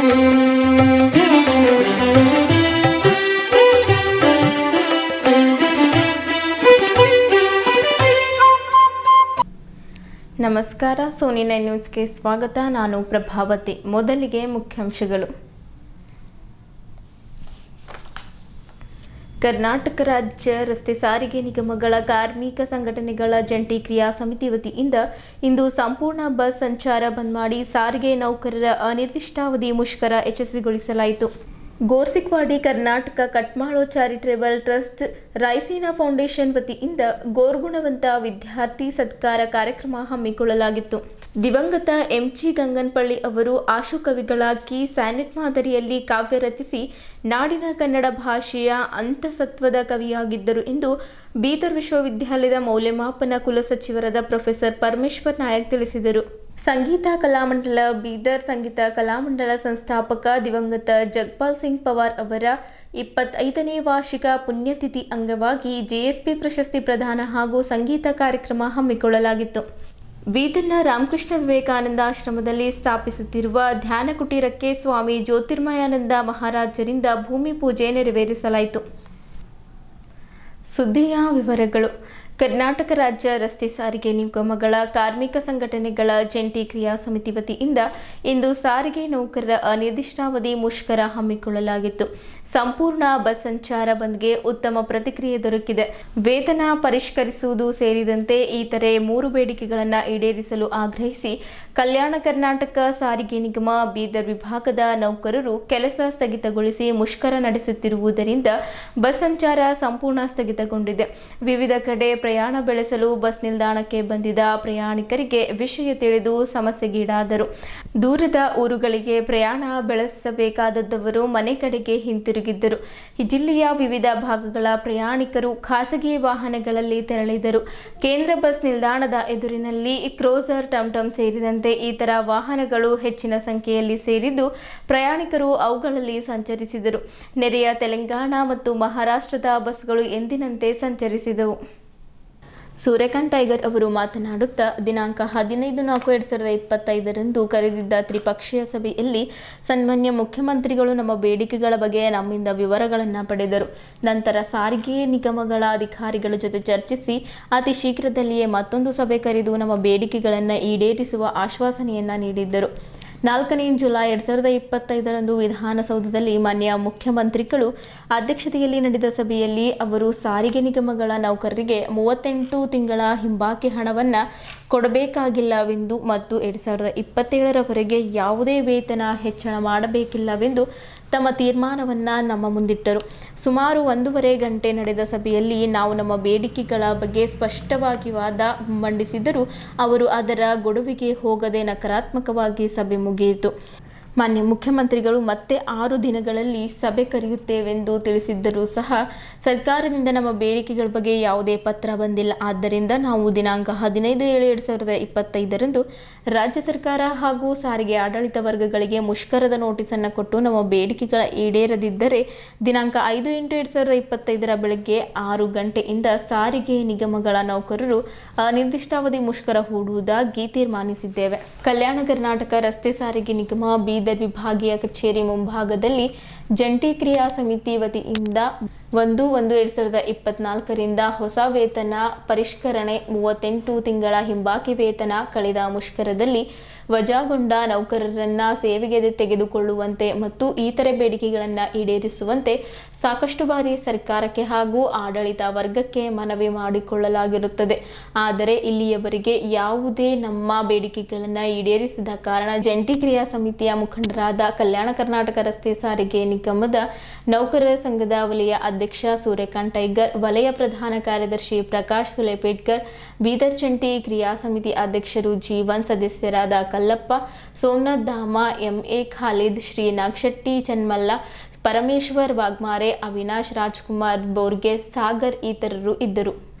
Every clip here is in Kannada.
ನಮಸ್ಕಾರ, ಸೋನಿ 9 ನ್ಯೂಸ್ಗೆ ಸ್ವಾಗತ. ನಾನು ಪ್ರಭಾವತಿ. ಮೊದಲಿಗೆ ಮುಖ್ಯಾಂಶಗಳು. ಕರ್ನಾಟಕ ರಾಜ್ಯ ರಸ್ತೆ ಸಾರಿಗೆ ನಿಗಮಗಳ ಕಾರ್ಮಿಕ ಸಂಘಟನೆಗಳ ಜಂಟಿ ಕ್ರಿಯಾ ಸಮಿತಿ ವತಿಯಿಂದ ಇಂದು ಸಂಪೂರ್ಣ ಬಸ್ ಸಂಚಾರ ಬಂದ್ ಮಾಡಿ ಸಾರಿಗೆ ನೌಕರರ ಅನಿರ್ದಿಷ್ಟಾವಧಿ ಮುಷ್ಕರ ಯಶಸ್ವಿಗೊಳಿಸಲಾಯಿತು. ಗೋರ್ಸಿಕ್ವಾಡಿ ಕರ್ನಾಟಕ ಕಟ್ಮಾಳೋ ಚಾರಿಟೇಬಲ್ ಟ್ರಸ್ಟ್ ರಾಯಸೀನಾ ಫೌಂಡೇಶನ್ ವತಿಯಿಂದ ಗೋರ್ಗುಣವಂತ ವಿದ್ಯಾರ್ಥಿ ಸತ್ಕಾರ ಕಾರ್ಯಕ್ರಮ ಹಮ್ಮಿಕೊಳ್ಳಲಾಗಿತ್ತು. ದಿವಂಗತ ಎಂಜಿ ಗಂಗನಪಳ್ಳಿ ಅವರು ಆಶುಕವಿಗಳಾಗಿ ಸ್ಯಾನೆಟ್ ಮಾದರಿಯಲ್ಲಿ ಕಾವ್ಯ ರಚಿಸಿ ನಾಡಿನ ಕನ್ನಡ ಭಾಷೆಯ ಅಂತಸತ್ವದ ಕವಿಯಾಗಿದ್ದರು ಎಂದು ಬೀದರ್ ವಿಶ್ವವಿದ್ಯಾಲಯದ ಮೌಲ್ಯಮಾಪನ ಕುಲಸಚಿವರಾದ ಪ್ರೊಫೆಸರ್ ಪರಮೇಶ್ವರ್ ನಾಯಕ್ ತಿಳಿಸಿದರು. ಸಂಗೀತ ಕಲಾಮಂಡಲ ಬೀದರ್ ಸಂಗೀತ ಕಲಾಮಂಡಲ ಸಂಸ್ಥಾಪಕ ದಿವಂಗತ ಜಗಪಾಲ್ ಸಿಂಗ್ ಪವಾರ್ ಅವರ 25ನೇ ವಾರ್ಷಿಕ ಪುಣ್ಯತಿಥಿ ಅಂಗವಾಗಿ ಜೆಎಸ್ಪಿ ಪ್ರಶಸ್ತಿ ಪ್ರದಾನ ಹಾಗೂ ಸಂಗೀತ ಕಾರ್ಯಕ್ರಮ ಹಮ್ಮಿಕೊಳ್ಳಲಾಗಿತ್ತು. ಬೀದರ್ನ ರಾಮಕೃಷ್ಣ ವಿವೇಕಾನಂದ ಆಶ್ರಮದಲ್ಲಿ ಸ್ಥಾಪಿಸುತ್ತಿರುವ ಧ್ಯಾನ ಕುಟೀರಕ್ಕೆ ಸ್ವಾಮಿ ಜ್ಯೋತಿರ್ಮಯಾನಂದ ಮಹಾರಾಜರಿಂದ ಭೂಮಿ ಪೂಜೆ ನೆರವೇರಿಸಲಾಯಿತು. ಸುದ್ದಿಯ ವಿವರಗಳು. ಕರ್ನಾಟಕ ರಾಜ್ಯ ರಸ್ತೆ ಸಾರಿಗೆ ನಿಗಮಗಳ ಕಾರ್ಮಿಕ ಸಂಘಟನೆಗಳ ಜಂಟಿ ಕ್ರಿಯಾ ಸಮಿತಿ ವತಿಯಿಂದ ಇಂದು ಸಾರಿಗೆ ನೌಕರರ ಅನಿರ್ದಿಷ್ಟಾವಧಿ ಮುಷ್ಕರ ಹಮ್ಮಿಕೊಳ್ಳಲಾಗಿತ್ತು. ಸಂಪೂರ್ಣ ಬಸ್ ಸಂಚಾರ ಬಂದ್ಗೆ ಉತ್ತಮ ಪ್ರತಿಕ್ರಿಯೆ ದೊರಕಿದೆ. ವೇತನ ಪರಿಷ್ಕರಿಸುವುದು ಸೇರಿದಂತೆ ಇತರೆ 3 ಬೇಡಿಕೆಗಳನ್ನು ಈಡೇರಿಸಲು ಆಗ್ರಹಿಸಿ ಕಲ್ಯಾಣ ಕರ್ನಾಟಕ ಸಾರಿಗೆ ನಿಗಮ ಬೀದರ್ ವಿಭಾಗದ ನೌಕರರು ಕೆಲಸ ಸ್ಥಗಿತಗೊಳಿಸಿ ಮುಷ್ಕರ ನಡೆಸುತ್ತಿರುವುದರಿಂದ ಬಸ್ ಸಂಚಾರ ಸಂಪೂರ್ಣ ಸ್ಥಗಿತಗೊಂಡಿದೆ. ವಿವಿಧ ಕಡೆ ಪ್ರಯಾಣ ಬೆಳೆಸಲು ಬಸ್ ನಿಲ್ದಾಣಕ್ಕೆ ಬಂದಿದ್ದ ಪ್ರಯಾಣಿಕರಿಗೆ ವಿಷಯ ತಿಳಿದು ಸಮಸ್ಯೆಗೀಡಾದರು. ದೂರದ ಊರುಗಳಿಗೆ ಪ್ರಯಾಣ ಬೆಳೆಸಬೇಕಾದವರು ಮನೆ ಕಡೆಗೆ ಹಿಂತಿರುಗಿದ್ದರು. ಜಿಲ್ಲೆಯ ವಿವಿಧ ಭಾಗಗಳ ಪ್ರಯಾಣಿಕರು ಖಾಸಗಿ ವಾಹನಗಳಲ್ಲಿ ತೆರಳಿದರು. ಕೇಂದ್ರ ಬಸ್ ನಿಲ್ದಾಣದ ಎದುರಿನಲ್ಲಿ ಕ್ರೋಸರ್, ಟಮ್ಟಮ್ ಸೇರಿದಂತೆ ಇತರ ವಾಹನಗಳು ಹೆಚ್ಚಿನ ಸಂಖ್ಯೆಯಲ್ಲಿ ಸೇರಿದ್ದು ಪ್ರಯಾಣಿಕರು ಅವುಗಳಲ್ಲಿ ಸಂಚರಿಸಿದರು. ನೆರೆಯ ತೆಲಂಗಾಣ ಮತ್ತು ಮಹಾರಾಷ್ಟ್ರದ ಬಸ್ಗಳು ಎಂದಿನಂತೆ ಸಂಚರಿಸಿದವು. ಸೂರ್ಯಕಾಂತ್ ಟೈಗರ್ ಅವರು ಮಾತನಾಡುತ್ತಾ, ದಿನಾಂಕ 15/4/2025 ಕರೆದಿದ್ದ ತ್ರಿಪಕ್ಷೀಯ ಸಭೆಯಲ್ಲಿ ಸನ್ಮಾನ್ಯ ಮುಖ್ಯಮಂತ್ರಿಗಳು ನಮ್ಮ ಬೇಡಿಕೆಗಳ ಬಗ್ಗೆ ನಮ್ಮಿಂದ ವಿವರಗಳನ್ನು ಪಡೆದರು. ನಂತರ ಸಾರಿಗೆ ನಿಗಮಗಳ ಅಧಿಕಾರಿಗಳ ಜೊತೆ ಚರ್ಚಿಸಿ ಅತಿ ಶೀಘ್ರದಲ್ಲಿಯೇ ಮತ್ತೊಂದು ಸಭೆ ಕರೆದು ನಮ್ಮ ಬೇಡಿಕೆಗಳನ್ನು ಈಡೇರಿಸುವ ಆಶ್ವಾಸನೆಯನ್ನು ನೀಡಿದ್ದರು. 4ನೇ ಜುಲೈ 2025 ವಿಧಾನಸೌಧದಲ್ಲಿ ಮಾನ್ಯ ಮುಖ್ಯಮಂತ್ರಿಗಳು ಅಧ್ಯಕ್ಷತೆಯಲ್ಲಿ ನಡೆದ ಸಭೆಯಲ್ಲಿ ಅವರು ಸಾರಿಗೆ ನಿಗಮಗಳ ನೌಕರರಿಗೆ 38 ತಿಂಗಳ ಹಿಂಬಾಕಿ ಹಣವನ್ನು ಕೊಡಬೇಕಾಗಿಲ್ಲವೆಂದು ಮತ್ತು 2027ರವರೆಗೆ ಯಾವುದೇ ವೇತನ ಹೆಚ್ಚಳ ಮಾಡಬೇಕಿಲ್ಲವೆಂದು ತಮ್ಮ ತೀರ್ಮಾನವನ್ನು ನಮ್ಮ ಮುಂದಿಟ್ಟರು. ಸುಮಾರು 1.5 ಗಂಟೆ ನಡೆದ ಸಭೆಯಲ್ಲಿ ನಾವು ನಮ್ಮ ಬೇಡಿಕೆಗಳ ಬಗ್ಗೆ ಸ್ಪಷ್ಟವಾಗಿ ವಾದ ಮಂಡಿಸಿದರೂ ಅವರು ಅದರ ಗೊಡವೆಗೆ ಹೋಗದೆ ನಕಾರಾತ್ಮಕವಾಗಿ ಸಭೆ ಮುಗಿಯಿತು. ಮಾನ್ಯ ಮುಖ್ಯಮಂತ್ರಿಗಳು ಮತ್ತೆ 6 ದಿನಗಳಲ್ಲಿ ಸಭೆ ಕರೆಯುತ್ತೇವೆಂದು ತಿಳಿಸಿದ್ದರೂ ಸಹ ಸರ್ಕಾರದಿಂದ ನಮ್ಮ ಬೇಡಿಕೆಗಳ ಬಗ್ಗೆ ಯಾವುದೇ ಪತ್ರ ಬಂದಿಲ್ಲ. ಆದ್ದರಿಂದ ನಾವು ದಿನಾಂಕ 15/7/2025 ರಾಜ್ಯ ಸರ್ಕಾರ ಹಾಗೂ ಸಾರಿಗೆ ಆಡಳಿತ ವರ್ಗಗಳಿಗೆ ಮುಷ್ಕರದ ನೋಟಿಸನ್ನು ಕೊಟ್ಟು ನಮ್ಮ ಬೇಡಿಕೆಗಳ ಈಡೇರದಿದ್ದರೆ ದಿನಾಂಕ 5/8/2025 ಬೆಳಗ್ಗೆ 6 ಗಂಟೆಯಿಂದ ಸಾರಿಗೆ ನಿಗಮಗಳ ನೌಕರರು ಅನಿರ್ದಿಷ್ಟಾವಧಿ ಮುಷ್ಕರ ಹೂಡುವುದಾಗಿ ತೀರ್ಮಾನಿಸಿದ್ದೇವೆ. ಕಲ್ಯಾಣ ಕರ್ನಾಟಕ ರಸ್ತೆ ಸಾರಿಗೆ ನಿಗಮ ಬೀದರ್ ವಿಭಾಗೀಯ ಕಚೇರಿ ಮುಂಭಾಗದಲ್ಲಿ ಜಂಟಿ ಕ್ರಿಯಾ ಸಮಿತಿ ವತಿಯಿಂದ 1/1/2024 ಹೊಸ ವೇತನ ಪರಿಷ್ಕರಣೆ, 38 ತಿಂಗಳ ಹಿಂಬಾಕಿ ವೇತನ, ಕಳೆದ ಮುಷ್ಕರದಲ್ಲಿ ವಜಾಗೊಂಡ ನೌಕರರನ್ನು ಸೇವೆಗೆ ತೆಗೆದುಕೊಳ್ಳುವಂತೆ ಮತ್ತು ಇತರೆ ಬೇಡಿಕೆಗಳನ್ನು ಈಡೇರಿಸುವಂತೆ ಸಾಕಷ್ಟು ಬಾರಿ ಸರ್ಕಾರಕ್ಕೆ ಹಾಗೂ ಆಡಳಿತ ವರ್ಗಕ್ಕೆ ಮನವಿ ಮಾಡಿಕೊಳ್ಳಲಾಗಿರುತ್ತದೆ. ಆದರೆ ಇಲ್ಲಿಯವರೆಗೆ ಯಾವುದೇ ನಮ್ಮ ಬೇಡಿಕೆಗಳನ್ನು ಈಡೇರಿಸಿದ ಕಾರಣ ಜಂಟಿ ಕ್ರಿಯಾ ಸಮಿತಿಯ ಮುಖಂಡರಾದ ಕಲ್ಯಾಣ ಕರ್ನಾಟಕ ರಸ್ತೆ ಸಾರಿಗೆ ನಿಗಮದ ನೌಕರರ ಸಂಘದ ವಲಯ ಅಧ್ಯಕ್ಷ ಸೂರ್ಯಕಾಂತ್ ಟೈಗರ್, ವಲಯ ಪ್ರಧಾನ ಕಾರ್ಯದರ್ಶಿ ಪ್ರಕಾಶ್ ಸುಲೇಪೇಟ್ಕರ್, ಬೀದರ್ ಜಂಟಿ ಕ್ರಿಯಾ ಸಮಿತಿ ಅಧ್ಯಕ್ಷರು ಜೀವನ್, ಸದಸ್ಯರಾದ ಕಲ್ಲಪ್ಪ, ಸೋಮನಾಥ್ ಧಾಮ, ಎಂಎ ಖಾಲಿದ್, ಶ್ರೀನಾಗ್ ಶೆಟ್ಟಿ, ಚನ್ಮಲ್ಲ, ಪರಮೇಶ್ವರ್ ವಾಗ್ಮಾರೆ, ಅವಿನಾಶ್, ರಾಜ್ಕುಮಾರ್ ಬೋರ್ಗೆ, ಸಾಗರ್ ಇತರರು ಇದ್ದರು.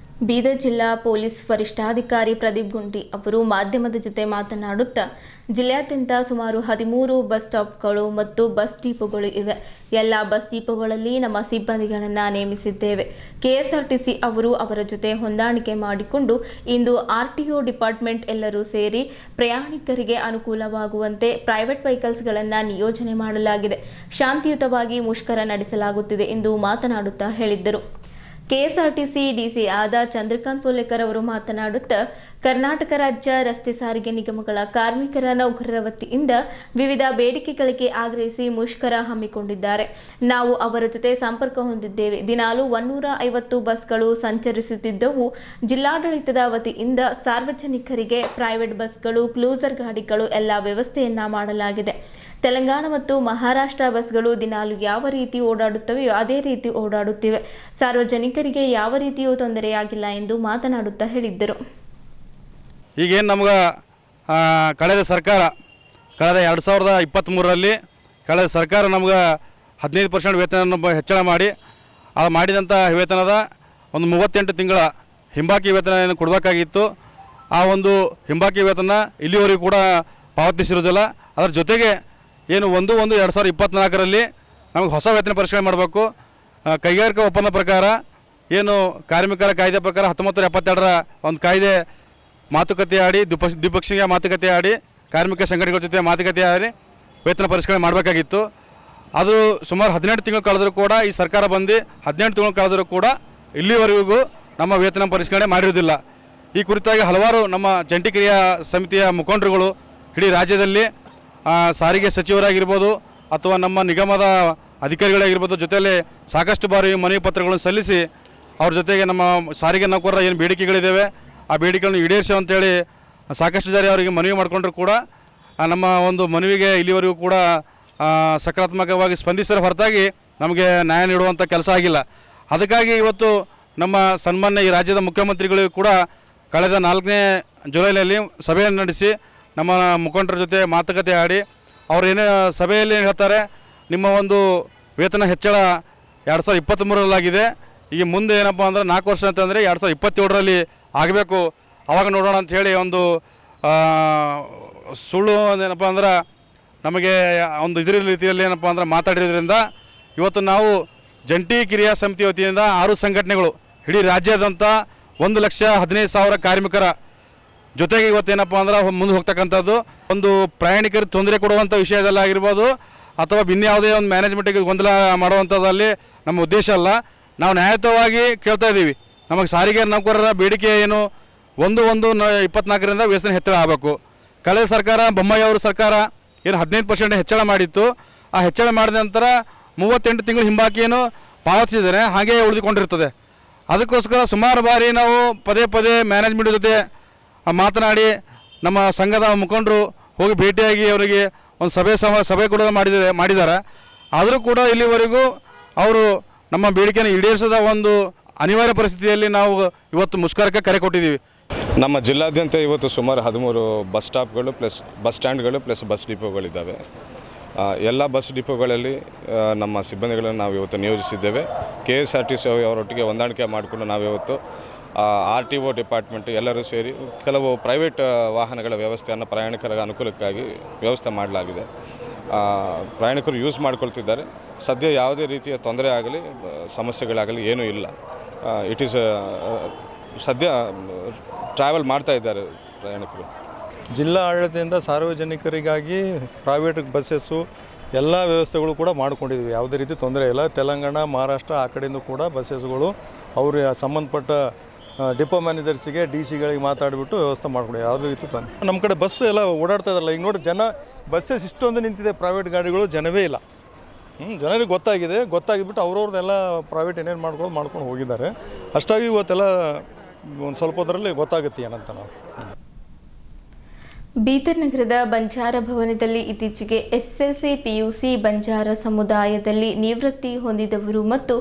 ಬೀದರ್ ಜಿಲ್ಲಾ ಪೊಲೀಸ್ ವರಿಷ್ಠಾಧಿಕಾರಿ ಪ್ರದೀಪ್ ಗುಂಡಿ ಅವರು ಮಾಧ್ಯಮದ ಜೊತೆ ಮಾತನಾಡುತ್ತಾ ಜಿಲ್ಲೆಯಾದ್ಯಂತ ಸುಮಾರು 13 ಬಸ್ ಸ್ಟಾಪ್ಗಳು ಮತ್ತು ಬಸ್ ಡಿಪೋಗಳು ಇವೆ. ಎಲ್ಲ ಬಸ್ ಡಿಪೋಗಳಲ್ಲಿ ನಮ್ಮ ಸಿಬ್ಬಂದಿಗಳನ್ನು ನೇಮಿಸಿದ್ದೇವೆ. ಕೆಎಸ್ಆರ್ಟಿಸಿ ಅವರು ಅವರ ಜೊತೆ ಹೊಂದಾಣಿಕೆ ಮಾಡಿಕೊಂಡು ಇಂದು ಆರ್ಟಿಒ ಡಿಪಾರ್ಟ್ಮೆಂಟ್ ಎಲ್ಲರೂ ಸೇರಿ ಪ್ರಯಾಣಿಕರಿಗೆ ಅನುಕೂಲವಾಗುವಂತೆ ಪ್ರೈವೇಟ್ ವೆಹಿಕಲ್ಸ್ಗಳನ್ನು ನಿಯೋಜನೆ ಮಾಡಲಾಗಿದೆ. ಶಾಂತಿಯುತವಾಗಿ ಮುಷ್ಕರ ನಡೆಸಲಾಗುತ್ತಿದೆ ಎಂದು ಮಾತನಾಡುತ್ತಾ ಹೇಳಿದ್ದರು. ಕೆಎಸ್ಆರ್ಟಿಸಿ ಡಿಸಿ ಆದ ಚಂದ್ರಕಾಂತ್ ಪೋಲೇಕರ್ ಅವರು ಮಾತನಾಡುತ್ತಾ ಕರ್ನಾಟಕ ರಾಜ್ಯ ರಸ್ತೆ ಸಾರಿಗೆ ನಿಗಮಗಳ ಕಾರ್ಮಿಕರ ನೌಕರರ ವತಿಯಿಂದ ವಿವಿಧ ಬೇಡಿಕೆಗಳಿಗೆ ಆಗ್ರಹಿಸಿ ಮುಷ್ಕರ ಹಮ್ಮಿಕೊಂಡಿದ್ದಾರೆ. ನಾವು ಅವರ ಜೊತೆ ಸಂಪರ್ಕ ಹೊಂದಿದ್ದೇವೆ. ದಿನಾಲು 150 ಬಸ್ಗಳು ಸಂಚರಿಸುತ್ತಿದ್ದವು. ಜಿಲ್ಲಾಡಳಿತದ ವತಿಯಿಂದ ಸಾರ್ವಜನಿಕರಿಗೆ ಪ್ರೈವೇಟ್ ಬಸ್ಗಳು, ಕ್ಲೂಸರ್ ಗಾಡಿಗಳು ಎಲ್ಲ ವ್ಯವಸ್ಥೆಯನ್ನ ಮಾಡಲಾಗಿದೆ. ತೆಲಂಗಾಣ ಮತ್ತು ಮಹಾರಾಷ್ಟ್ರ ಬಸ್ಗಳು ದಿನಾಲು ಯಾವ ರೀತಿ ಓಡಾಡುತ್ತವೆಯೋ ಅದೇ ರೀತಿ ಓಡಾಡುತ್ತಿವೆ. ಸಾರ್ವಜನಿಕರಿಗೆ ಯಾವ ರೀತಿಯೂ ತೊಂದರೆಯಾಗಿಲ್ಲ ಎಂದು ಮಾತನಾಡುತ್ತಾ ಹೇಳಿದ್ದರು. ಈಗೇನು ನಮ್ಗೆ ಕಳೆದ ಸರ್ಕಾರ 2023ರಲ್ಲಿ ಕಳೆದ ಸರ್ಕಾರ ನಮ್ಗೆ 15% ವೇತನ ಹೆಚ್ಚಳ ಮಾಡಿ ಮಾಡಿದಂಥ ವೇತನದ ಒಂದು 38 ತಿಂಗಳ ಹಿಂಬಾಕಿ ವೇತನ ಕೊಡಬೇಕಾಗಿತ್ತು. ಆ ಒಂದು ಹಿಂಬಾಕಿ ವೇತನ ಇಲ್ಲಿವರೆಗೂ ಕೂಡ ಪಾವತಿಸಿರುವುದಿಲ್ಲ. ಅದರ ಜೊತೆಗೆ ಏನು 1/1/2024ರಲ್ಲಿ ನಮಗೆ ಹೊಸ ವೇತನ ಪರಿಷ್ಕರಣೆ ಮಾಡಬೇಕು. ಕೈಗಾರಿಕಾ ಒಪ್ಪಂದ ಪ್ರಕಾರ ಏನು ಕಾರ್ಮಿಕರ ಕಾಯ್ದೆ ಪ್ರಕಾರ 1972ರ ಒಂದು ಕಾಯ್ದೆ ಮಾತುಕತೆ ಆಡಿ ದ್ವಿಪಕ್ಷೀಯ ಮಾತುಕತೆ ಆಡಿ ಕಾರ್ಮಿಕ ಸಂಘಟನೆಗಳ ಜೊತೆ ಮಾತುಕತೆ ಆಡಿ ವೇತನ ಪರಿಷ್ಕರಣೆ ಮಾಡಬೇಕಾಗಿತ್ತು. ಅದು ಸುಮಾರು 18 ತಿಂಗಳು ಕಳೆದರೂ ಕೂಡ ಈ ಸರ್ಕಾರ ಬಂದು 18 ತಿಂಗಳು ಕಳೆದರೂ ಕೂಡ ಇಲ್ಲಿವರೆಗೂ ನಮ್ಮ ವೇತನ ಪರಿಷ್ಕರಣೆ ಮಾಡಿರುವುದಿಲ್ಲ. ಈ ಕುರಿತಾಗಿ ಹಲವಾರು ನಮ್ಮ ಜಂಟಿ ಕ್ರಿಯಾ ಸಮಿತಿಯ ಮುಖಂಡರುಗಳು ಇಡೀ ರಾಜ್ಯದಲ್ಲಿ ಸಾರಿಗೆ ಸಚಿವರಾಗಿರ್ಬೋದು ಅಥವಾ ನಮ್ಮ ನಿಗಮದ ಅಧಿಕಾರಿಗಳಾಗಿರ್ಬೋದು ಜೊತೆಯಲ್ಲಿ ಸಾಕಷ್ಟು ಬಾರಿ ಮನವಿ ಪತ್ರಗಳನ್ನು ಸಲ್ಲಿಸಿ ಅವ್ರ ಜೊತೆಗೆ ನಮ್ಮ ಸಾರಿಗೆ ನೌಕರರ ಏನು ಬೇಡಿಕೆಗಳಿದ್ದಾವೆ ಆ ಬೇಡಿಕೆಗಳನ್ನು ಈಡೇರಿಸಿ ಅಂತೇಳಿ ಸಾಕಷ್ಟು ಸಾರಿ ಅವರಿಗೆ ಮನವಿ ಮಾಡಿಕೊಂಡ್ರು ಕೂಡ ನಮ್ಮ ಒಂದು ಮನವಿಗೆ ಇಲ್ಲಿವರೆಗೂ ಕೂಡ ಸಕಾರಾತ್ಮಕವಾಗಿ ಸ್ಪಂದಿಸಿದ ಹೊರತಾಗಿ ನಮಗೆ ನ್ಯಾಯ ನೀಡುವಂಥ ಕೆಲಸ ಆಗಿಲ್ಲ. ಅದಕ್ಕಾಗಿ ಇವತ್ತು ನಮ್ಮ ಸನ್ಮಾನ್ಯ ಈ ರಾಜ್ಯದ ಮುಖ್ಯಮಂತ್ರಿಗಳಿಗೂ ಕೂಡ ಕಳೆದ 4ನೇ ಜುಲೈನಲ್ಲಿ ಸಭೆಯನ್ನು ನಡೆಸಿ ನಮ್ಮ ಮುಖಂಡರ ಜೊತೆ ಮಾತುಕತೆ ಆಡಿ ಅವ್ರು ಏನೇ ಸಭೆಯಲ್ಲಿ ಹೇಳ್ತಾರೆ, ನಿಮ್ಮ ಒಂದು ವೇತನ ಹೆಚ್ಚಳ 2023ರಲ್ಲಾಗಿದೆ, ಈಗ ಮುಂದೆ ಏನಪ್ಪ ಅಂದರೆ 4 ವರ್ಷ ಅಂತಂದರೆ 2027ರಲ್ಲಿ ಆಗಬೇಕು, ಆವಾಗ ನೋಡೋಣ ಅಂಥೇಳಿ ಒಂದು ಸುಳ್ಳು ಏನಪ್ಪ ಅಂದ್ರೆ ನಮಗೆ ಒಂದು ಇದರ ರೀತಿಯಲ್ಲಿ ಏನಪ್ಪ ಅಂದ್ರೆ ಮಾತಾಡಿರೋದ್ರಿಂದ ಇವತ್ತು ನಾವು ಜಂಟಿ ಕ್ರಿಯಾ ಸಮಿತಿ ವತಿಯಿಂದ 6 ಸಂಘಟನೆಗಳು ಇಡೀ ರಾಜ್ಯಾದ್ಯಂತ 1,15,000 ಕಾರ್ಮಿಕರ ಜೊತೆಗೆ ಇವತ್ತೇನಪ್ಪ ಅಂದ್ರೆ ಮುಂದೆ ಹೋಗ್ತಕ್ಕಂಥದ್ದು ಒಂದು ಪ್ರಯಾಣಿಕರಿಗೆ ತೊಂದರೆ ಕೊಡುವಂಥ ವಿಷಯದಲ್ಲಾಗಿರ್ಬೋದು ಅಥವಾ ಇನ್ಯಾವುದೇ ಒಂದು ಮ್ಯಾನೇಜ್ಮೆಂಟಿಗೆ ಗೊಂದಲ ಮಾಡುವಂಥದ್ದಲ್ಲಿ ನಮ್ಮ ಉದ್ದೇಶ ಅಲ್ಲ. ನಾವು ನ್ಯಾಯಯುತವಾಗಿ ಕೇಳ್ತಾ ಇದ್ದೀವಿ. ನಮಗೆ ಸಾರಿಗೆ ನೌಕರರ ಬೇಡಿಕೆ ಏನು 1/1/24ರಿಂದ ವೇತನ ಹೆಚ್ಚಳ ಆಗಬೇಕು. ಕಳೆದ ಸರ್ಕಾರ ಬೊಮ್ಮಾಯಿ ಅವರ ಸರ್ಕಾರ ಏನು 15% ಹೆಚ್ಚಳ ಮಾಡಿತ್ತು. ಆ ಹೆಚ್ಚಳ ಮಾಡಿದ ನಂತರ 38 ತಿಂಗಳು ಹಿಂಬಾಕಿಯನ್ನು ಪಾವತಿಸಿದರೆ ಹಾಗೇ ಉಳಿದುಕೊಂಡಿರ್ತದೆ. ಅದಕ್ಕೋಸ್ಕರ ಸುಮಾರು ಬಾರಿ ನಾವು ಪದೇ ಪದೇ ಮ್ಯಾನೇಜ್ಮೆಂಟ್ ಜೊತೆ ಮಾತನಾಡಿ ನಮ್ಮ ಸಂಘದ ಮುಖಂಡರು ಹೋಗಿ ಭೇಟಿಯಾಗಿ ಅವರಿಗೆ ಒಂದು ಸಭೆ ಕೂಡ ಮಾಡಿದ್ದಾರೆ. ಆದರೂ ಕೂಡ ಇಲ್ಲಿವರೆಗೂ ಅವರು ನಮ್ಮ ಬೇಡಿಕೆಯನ್ನು ಈಡೇರಿಸದ ಒಂದು ಅನಿವಾರ್ಯ ಪರಿಸ್ಥಿತಿಯಲ್ಲಿ ನಾವು ಇವತ್ತು ಮುಷ್ಕರಕ್ಕೆ ಕರೆ ಕೊಟ್ಟಿದ್ದೀವಿ. ನಮ್ಮ ಜಿಲ್ಲಾದ್ಯಂತ ಇವತ್ತು ಸುಮಾರು 13 ಬಸ್ ಸ್ಟಾಪ್ಗಳು ಪ್ಲಸ್ ಬಸ್ ಸ್ಟ್ಯಾಂಡ್ಗಳು ಪ್ಲಸ್ ಬಸ್ ಡಿಪೋಗಳಿದ್ದಾವೆ. ಎಲ್ಲ ಬಸ್ ಡಿಪೋಗಳಲ್ಲಿ ನಮ್ಮ ಸಿಬ್ಬಂದಿಗಳನ್ನು ನಾವು ಇವತ್ತು ನಿಯೋಜಿಸಿದ್ದೇವೆ. KSRTC ಅವರೊಟ್ಟಿಗೆ ಹೊಂದಾಣಿಕೆ ಮಾಡಿಕೊಂಡು ನಾವಿವತ್ತು RTO ಡಿಪಾರ್ಟ್ಮೆಂಟ್ ಎಲ್ಲರೂ ಸೇರಿ ಕೆಲವು ಪ್ರೈವೇಟ್ ವಾಹನಗಳ ವ್ಯವಸ್ಥೆಯನ್ನು ಪ್ರಯಾಣಿಕರ ಅನುಕೂಲಕ್ಕಾಗಿ ವ್ಯವಸ್ಥೆ ಮಾಡಲಾಗಿದೆ. ಪ್ರಯಾಣಿಕರು ಯೂಸ್ ಮಾಡ್ಕೊಳ್ತಿದ್ದಾರೆ. ಸದ್ಯ ಯಾವುದೇ ರೀತಿಯ ತೊಂದರೆ ಆಗಲಿ ಸಮಸ್ಯೆಗಳಾಗಲಿ ಏನೂ ಇಲ್ಲ. ಇಟ್ ಈಸ್ ಸದ್ಯ ಟ್ರಾವೆಲ್ ಮಾಡ್ತಾ ಇದ್ದಾರೆ ಪ್ರಯಾಣಿಕರು. ಜಿಲ್ಲಾ ಆಡಳಿತದಿಂದ ಸಾರ್ವಜನಿಕರಿಗಾಗಿ ಪ್ರೈವೇಟ್ ಬಸ್ಸಸ್ಸು ಎಲ್ಲ ವ್ಯವಸ್ಥೆಗಳು ಕೂಡ ಮಾಡ್ಕೊಂಡಿದ್ವಿ. ಯಾವುದೇ ರೀತಿ ತೊಂದರೆ ಇಲ್ಲ. ತೆಲಂಗಾಣ, ಮಹಾರಾಷ್ಟ್ರ ಆ ಕಡೆಯಿಂದ ಕೂಡ ಬಸ್ಸಸ್ಗಳು ಅವ್ರ ಸಂಬಂಧಪಟ್ಟ ಡಿಪೋ ಮ್ಯಾನೇಜರ್ಸಿಗೆ ಡಿಸಿಗಳಿಗೆ ಮಾತಾಡಿಬಿಟ್ಟು ವ್ಯವಸ್ಥೆ ಮಾಡ್ಕೊಂಡಿದ್ದೀವಿ. ಯಾವುದೇ ರೀತಿ ತೊಂದರೆ ನಮ್ಮ ಕಡೆ ಬಸ್ ಎಲ್ಲ ಓಡಾಡ್ತಾ ಇದ್ದಾರಲ್ಲ. ಈಗ ನೋಡಿ ಜನ ಬಸ್ಸಸ್ ಇಷ್ಟೊಂದು ನಿಂತಿದೆ, ಪ್ರೈವೇಟ್ ಗಾಡಿಗಳು ಜನವೇ ಇಲ್ಲ. ಜನರಿಗೆ ಗೊತ್ತಾಗಿಬಿಟ್ಟು ಅವ್ರವ್ರದ್ದೆಲ್ಲ ಪ್ರೈವೇಟ್ ಏನೇನು ಮಾಡ್ಕೊಂಡು ಹೋಗಿದ್ದಾರೆ. ಅಷ್ಟಾಗಿ ಇವತ್ತೆಲ್ಲ ಒಂದು ಸ್ವಲ್ಪ ಹೊತ್ತರಲ್ಲಿ ಗೊತ್ತಾಗುತ್ತೆ ಏನಂತ ನಾವು. ಬೀದರ್ ನಗರದ ಬಂಜಾರ ಭವನದಲ್ಲಿ ಇತ್ತೀಚೆಗೆ SSLC PUC ಬಂಜಾರ ಸಮುದಾಯದಲ್ಲಿ ನಿವೃತ್ತಿ ಹೊಂದಿದವರು ಮತ್ತು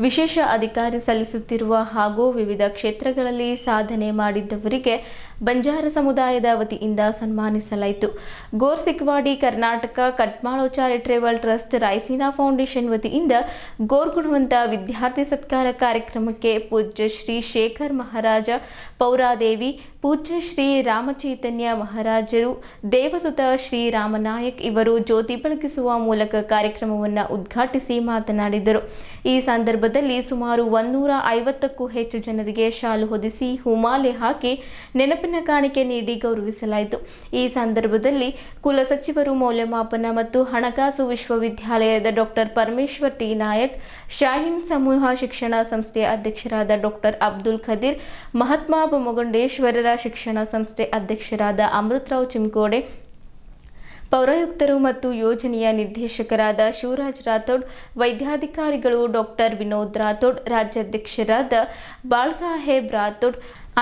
ವಿಶೇಷ ಅಧಿಕಾರಿ ಸಲ್ಲಿಸುತ್ತಿರುವ ಹಾಗೂ ವಿವಿಧ ಕ್ಷೇತ್ರಗಳಲ್ಲಿ ಸಾಧನೆ ಮಾಡಿದ್ದವರಿಗೆ ಬಂಜಾರ ಸಮುದಾಯದ ವತಿಯಿಂದ ಸನ್ಮಾನಿಸಲಾಯಿತು. ಗೋರ್ಸಿಕ್ವಾಡಿ ಕರ್ನಾಟಕ ಕಟ್ಮಾಳೋ ಚಾರಿಟೇಬಲ್ ಟ್ರಸ್ಟ್ ರಾಯಸೀನಾ ಫೌಂಡೇಶನ್ ವತಿಯಿಂದ ಗೋರ್ಗುಣವಂತ ವಿದ್ಯಾರ್ಥಿ ಸತ್ಕಾರ ಕಾರ್ಯಕ್ರಮಕ್ಕೆ ಪೂಜ್ಯ ಶ್ರೀ ಶೇಖರ್ ಮಹಾರಾಜ ಪೌರಾದೇವಿ, ಪೂಜ್ಯ ಶ್ರೀ ರಾಮಚೈತನ್ಯ ಮಹಾರಾಜರು, ದೇವಸುತ ಶ್ರೀ ರಾಮನಾಯಕ್ ಇವರು ಜ್ಯೋತಿ ಬೆಳಗಿಸುವ ಮೂಲಕ ಕಾರ್ಯಕ್ರಮವನ್ನು ಉದ್ಘಾಟಿಸಿ ಮಾತನಾಡಿದರು. ಈ ಸಂದರ್ಭದಲ್ಲಿ ಸುಮಾರು 150ಕ್ಕೂ ಹೆಚ್ಚು ಜನರಿಗೆ ಶಾಲು ಹೊದಿಸಿ ಹೂಮಾಲೆ ಹಾಕಿ ನೆನಪಿನ ಕಾಣಿಕೆ ನೀಡಿ ಗೌರವಿಸಲಾಯಿತು. ಈ ಸಂದರ್ಭದಲ್ಲಿ ಕುಲಸಚಿವರು, ಮೌಲ್ಯಮಾಪನ ಮತ್ತು ಹಣಕಾಸು ವಿಶ್ವವಿದ್ಯಾಲಯದ ಡಾಕ್ಟರ್ ಪರಮೇಶ್ವರ್ ಟಿ ನಾಯಕ್, ಶಾಹೀನ್ ಸಮೂಹ ಶಿಕ್ಷಣ ಸಂಸ್ಥೆಯ ಅಧ್ಯಕ್ಷರಾದ ಡಾಕ್ಟರ್ ಅಬ್ದುಲ್ ಖದೀರ್, ಮಹಾತ್ಮ ಬೊಮ್ಮಗೊಂಡೇಶ್ವರರ ಶಿಕ್ಷಣ ಸಂಸ್ಥೆ ಅಧ್ಯಕ್ಷರಾದ ಅಮೃತರಾವ್ ಚಿಮ್ಕೋಡೆ, ಪೌರಾಯುಕ್ತರು ಮತ್ತು ಯೋಜನೆಯ ನಿರ್ದೇಶಕರಾದ ಶಿವರಾಜ್ ರಾಥೋಡ್, ವೈದ್ಯಾಧಿಕಾರಿಗಳು ಡಾಕ್ಟರ್ ವಿನೋದ್ ರಾಥೋಡ್, ರಾಜ್ಯಾಧ್ಯಕ್ಷರಾದ ಬಾಳಸಾಹೇಬ್ ರಾಥೋಡ್,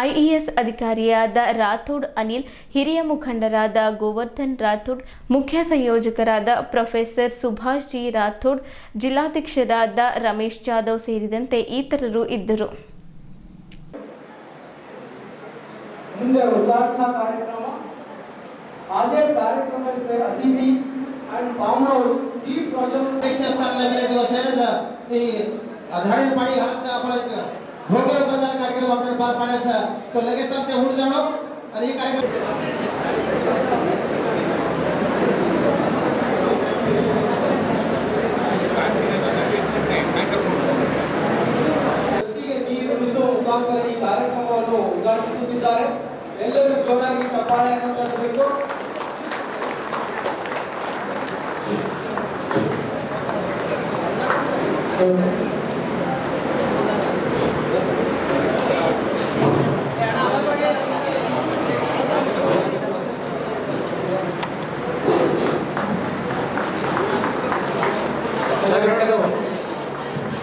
IAS ಅಧಿಕಾರಿಯಾದ ರಾಥೋಡ್ ಅನಿಲ್, ಹಿರಿಯ ಮುಖಂಡರಾದ ಗೋವರ್ಧನ್ ರಾಥೋಡ್, ಮುಖ್ಯ ಸಂಯೋಜಕರಾದ ಪ್ರೊಫೆಸರ್ ಸುಭಾಷ್ ಜಿ ರಾಥೋಡ್, ಜಿಲ್ಲಾಧ್ಯಕ್ಷರಾದ ರಮೇಶ್ ಜಾಧವ್ ಸೇರಿದಂತೆ ಇತರರು ಇದ್ದರು. ಮುಂದೆ ಉದ್ಘಾಟನಾ ಕಾರ್ಯಕ್ರಮ आगे कार्यक्रम से अतिथि एंड पाहुणा ही प्रोजेक्ट परीक्षा स्थान लागले दिवस आहे ना सर ते आधारे पाणी हात आपण भोगे बंधन कार्यक्रम आपण पार पाडायचा तो लगेच आमचे हुड जाणो आणि हे कार्यक्रम ನೀರು ಉಳಿಸುವ ಮುಖಾಂತರ ಈ ಕಾರ್ಯಕ್ರಮವನ್ನು ಉದ್ಘಾಟಿಸುತ್ತಿದ್ದಾರೆ. ಎಲ್ಲರೂ ಜೋರಾಗಿ ಚಪ್ಪಾಳೆಯನ್ನು ತಟ್ಟಬೇಕು.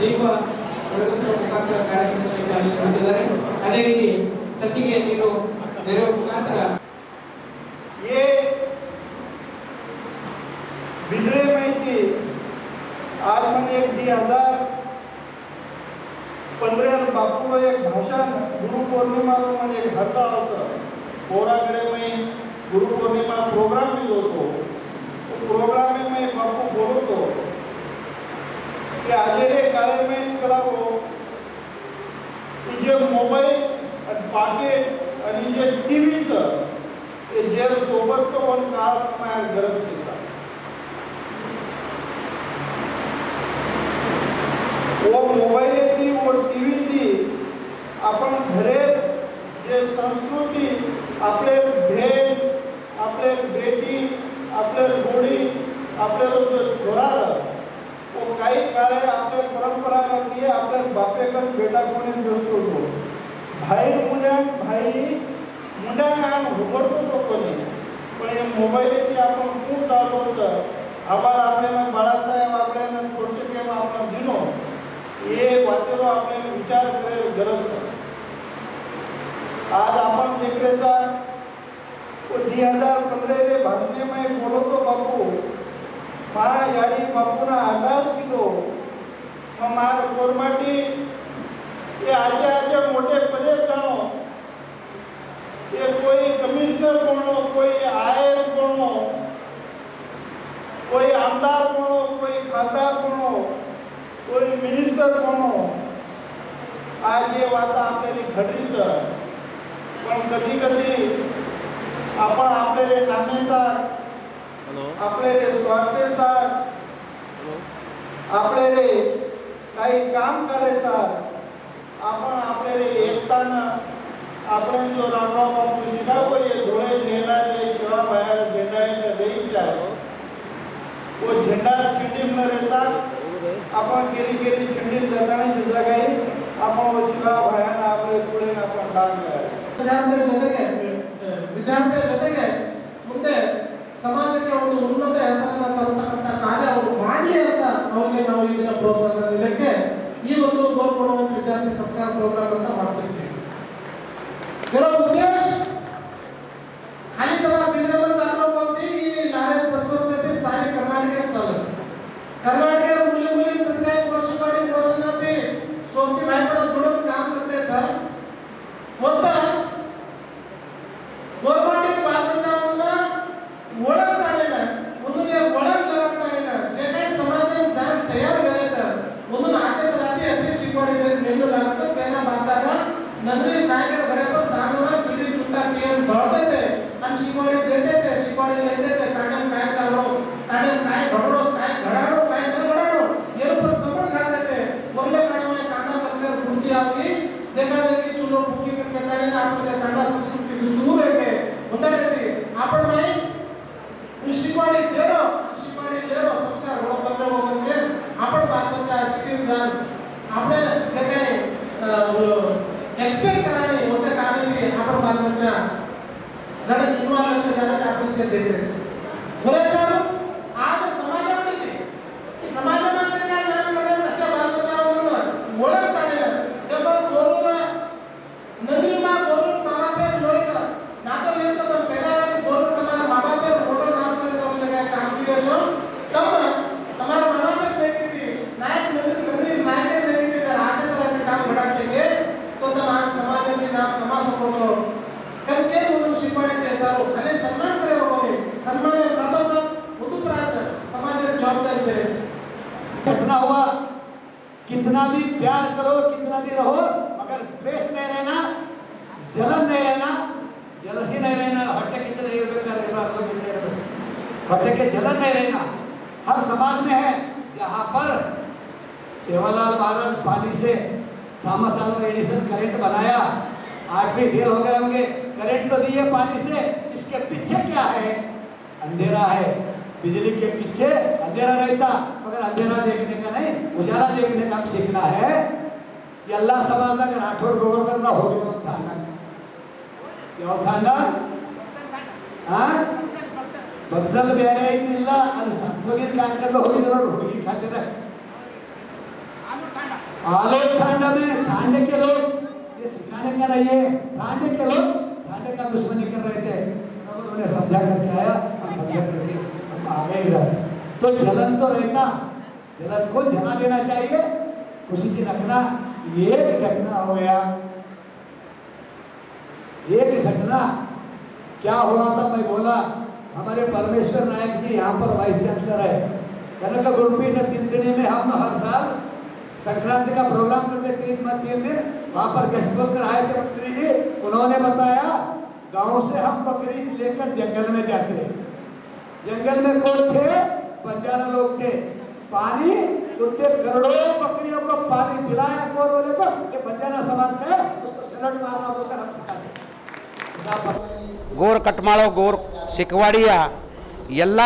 ದೀಪ ಬೆಳಗಿಸುವ ಮುಖಾಂತರ ಕಾರ್ಯಕ್ರಮದಲ್ಲಿ ಚಾಲನೆ ಅದೇ ರೀತಿ ಸಸಿಗೆ ನೀರು ನೆರವು ಮುಖಾಂತರ ये बिदरे माहिती आज मैंने 2015 बापू एक भाषण गुरु पौर्णिमा मैंने एक हरदा पोराकडे मैं गुरु पौर्णिमा प्रोग्राम भी होतो प्रोग्राम में बापू बोलतो की आज काळे में करावो की जे मोबाईल आणि पाकिट आणि जे टीव्हीचं जे सोबतचं वन काळ माझ्या गरजेचा वो मोबाईल ती वो टीव्ही ती आपण घरे जे संस्कृती आपले भेट आपले बेटी आपले गोडी आपले जो छोरा वो काही काळे आपले परंपरा मध्ये आपले बापेकडे बेटा कोणी भेटतो भाई मुंड्या उघडतो तो कोणी पण हे मोबाईलची आपण खूप चालवच आबाळ आपल्याला बाळासाहेब आपल्याला थोडसे केव्हा आपण दिनो हे वाचलो आपल्याला विचार करे गरज आज आपण देखरेचा 2015 रे भाषणे में बोलतो बापू मा याडी बापूना अंदाज किदो मार कोरमाटी ये आजे मोठे पदे जाणो ये कोई कमिश्नर बनो कोई IAS बनो कोई आमदार बनो कोई खासदार बनो कोई मिनिस्टर बनो आज ये वाता आपल्याला घडरीच पण कधी कधी आपण आपले नामेसार आपले स्वार्थेसार आपले काही काम करायसार आपण आपले एकताना આપણે જો રામરાવ બાપુ શીખાવો એ ધોળે ઝંડા દે સેવા બહાર ઝંડા એટલે રહી જાય वो झंडा छिंडी में रहता आपण केली केली छिंडी जाताना जुदा काही आपण वो शिवा भयान आपले पुढे आपण दान करायचं ವಿದ್ಯಾರ್ಥಿ ಜೊತೆಗೆ ಮುಂದೆ ಸಮಾಜಕ್ಕೆ ಒಂದು ಉನ್ನತ ಹೆಸರನ್ನ ತರತಕ್ಕಂಥ ಕಾರ್ಯ ಅವರು ಮಾಡಲಿ ಅಂತ ಅವರಿಗೆ ನಾವು ಇದನ್ನ ಪ್ರೋತ್ಸಾಹ ನೀಡಕ್ಕೆ ಈ ಒಂದು ಗೋರ್ಪುಣವಂತ ವಿದ್ಯಾರ್ಥಿ ಸತ್ಕಾರ ಪ್ರೋಗ್ರಾಮ್ ಅಂತ ಮಾಡ್ತಿರ್ತೀವಿ. मेरा उद्देश खाली तुम्हाला बिंद्रावर चाललो होती की नारायण बसवंत ते स्थानिक कर्नाटकात चालस कर्नाटकात मुली काही वर्षामध्ये सोबती भाईपडा जोडून काम करते सर होता ठिकाणी आपण त्या कन्नड संस्कृती दूर येते उंदरते आपण माई शिकवाडी लेरो संस्कार घडो करणे म्हणजे आपण बालबच्चा शिकून जाण આપણે જે કઈ एक्सपेक्ट कराने उसे काम की आपण बालबच्चा लड़े इन्वॉल्व होते जाना आपण से देते हैं बोले सर आज समाजामध्ये समाजामध्ये काय नाम करायचं अशा बालबच्चांना ओळखता नाही देखो गोरूर नगरी मा गोरूर मामा पे लोईत नातो लेतो तो पैदा गोरूर तुम्हारा मामा पे मोटर नाम करे सब जगह काम किए जो तब तुम्हारा मामा पे बेटी थी नायक नगरी नायक बेटी थी आज तरह काम बढ़ा देंगे तो तमाम समाज में नाम कमा सको तो करके उन्होंने शिकवाड़े के सारो अरे सम्मान करे लोगों सम्मान साथों साथ उदुपराज समाज की जवाबदारी दे घटना हुआ कितना भी प्यार करो कितना भी रहो मगर द्वेष नहीं रहना जलन नहीं रहना जलसी नहीं रहना हट्टे कितने हट्टे के जलन नहीं रहना हर समाज में है जहाँ पर सेवालाल महाराज पानी से थॉमस अल्वा एडिसन करंट बनाया आज भी फेल हो गए होंगे करंट तो दिए पानी से इसके पीछे क्या है अंधेरा है बिजली के पीछे अंधेरा रहता मगर अंधेरा देखने का नहीं उजाला देखने का सीखना है ಎಲ್ಲ ಸಮಾಜದಾಗ ರಾಠೋಡ್ ಗೌರವರನ್ನ ಹೋಗಿರೋದು ಯಾವ ಖಾಂಡ ಬದ್ದಲ್ ಬೇರೆ ಏನಿಲ್ಲ ಅದು ಸಂಪಗಿನ ಕಾಂಡಕ್ಕೆ ಹೋಗಿದ್ರು ನೋಡಿ ಹುಡುಗಿ ಖಾಂಡದ आलोक कांड में कांड के लोग ये सिखाने का नहीं है कांड के लोग कांड का दुश्मनी कर रहे थे उन्होंने समझा करके आया हम समझा करके हम आ गए इधर तो जलन तो रहना जलन को जला देना चाहिए खुशी से रखना एक घटना हो गया एक घटना क्या हुआ था मैं बोला हमारे परमेश्वर नायक जी यहाँ पर वाइस चांसलर है कनक गुरुपीठ तिंदड़ी में हम हर साल संक्रांति का प्रोग्राम करते 3 दिन वहाँ पर गेस्ट बनकर आए थे मंत्री जी उन्होंने बताया गांव से हम बकरी लेकर जंगल में जाते जंगल में कौन थे बंजारा लोग थे पानी उतने करोड़ों बकरियों को पानी पिलाया कौन बोले तो ये बंजारा समाज का है उसको सलट मारना बोलकर हम सिखाते ಗೋರ್ ಕಟ್ಮಾಳೋ ಗೋರ್ ಸಿಕ್ವಾಡಿಯ ಎಲ್ಲ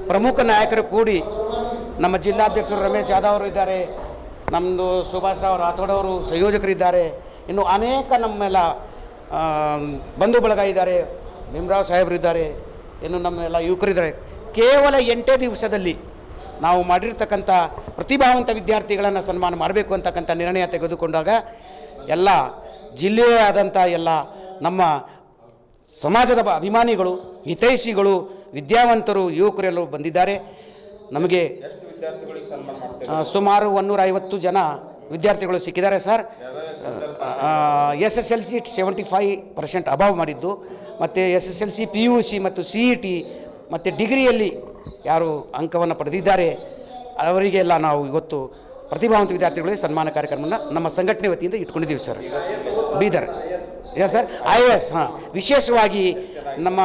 ಪ್ರಮುಖ ನಾಯಕರು ಕೂಡಿ ನಮ್ಮ ಜಿಲ್ಲಾಧ್ಯಕ್ಷರು ರಮೇಶ್ ಯಾದವ್ ಅವರು ಇದ್ದಾರೆ ನಮ್ಮದು ಸುಭಾಷ್ ರಾವ್ ರಾಥೋಡ್ ಅವರು ಸಂಯೋಜಕರಿದ್ದಾರೆ ಇನ್ನು ಅನೇಕ ನಮ್ಮೆಲ್ಲ ಬಂಧು ಬಳಗ ಇದ್ದಾರೆ ಭೀಮರಾವ್ ಸಾಹೇಬರಿದ್ದಾರೆ ಇನ್ನು ನಮ್ಮೆಲ್ಲ ಯುವಕರಿದ್ದಾರೆ ಕೇವಲ 8 ದಿವಸದಲ್ಲಿ ನಾವು ಮಾಡಿರ್ತಕ್ಕಂಥ ಪ್ರತಿಭಾವಂತ ವಿದ್ಯಾರ್ಥಿಗಳನ್ನು ಸನ್ಮಾನ ಮಾಡಬೇಕು ಅಂತಕ್ಕಂಥ ನಿರ್ಣಯ ತೆಗೆದುಕೊಂಡಾಗ ಎಲ್ಲ ಜಿಲ್ಲೆಯೇ ಆದಂಥ ಎಲ್ಲ ನಮ್ಮ ಸಮಾಜದ ಅಭಿಮಾನಿಗಳು ಹಿತೈಷಿಗಳು ವಿದ್ಯಾವಂತರು ಯುವಕರೆಲ್ಲರೂ ಬಂದಿದ್ದಾರೆ ನಮಗೆ ಸುಮಾರು 150 ಜನ ವಿದ್ಯಾರ್ಥಿಗಳು ಸಿಕ್ಕಿದ್ದಾರೆ ಸರ್ SSLC 75% ಅಬಾವ್ ಮಾಡಿದ್ದು ಮತ್ತು SSLC PUC ಮತ್ತು CET ಮತ್ತು ಡಿಗ್ರಿಯಲ್ಲಿ ಯಾರು ಅಂಕವನ್ನು ಪಡೆದಿದ್ದಾರೆ ಅವರಿಗೆಲ್ಲ ನಾವು ಇವತ್ತು ಪ್ರತಿಭಾವಂತ ವಿದ್ಯಾರ್ಥಿಗಳಿಗೆ ಸನ್ಮಾನ ಕಾರ್ಯಕ್ರಮವನ್ನು ನಮ್ಮ ಸಂಘಟನೆ ವತಿಯಿಂದ ಇಟ್ಕೊಂಡಿದ್ದೀವಿ ಸರ್ ಬೀದರ್ ಸರ್ IAS ವಿಶೇಷವಾಗಿ ನಮ್ಮ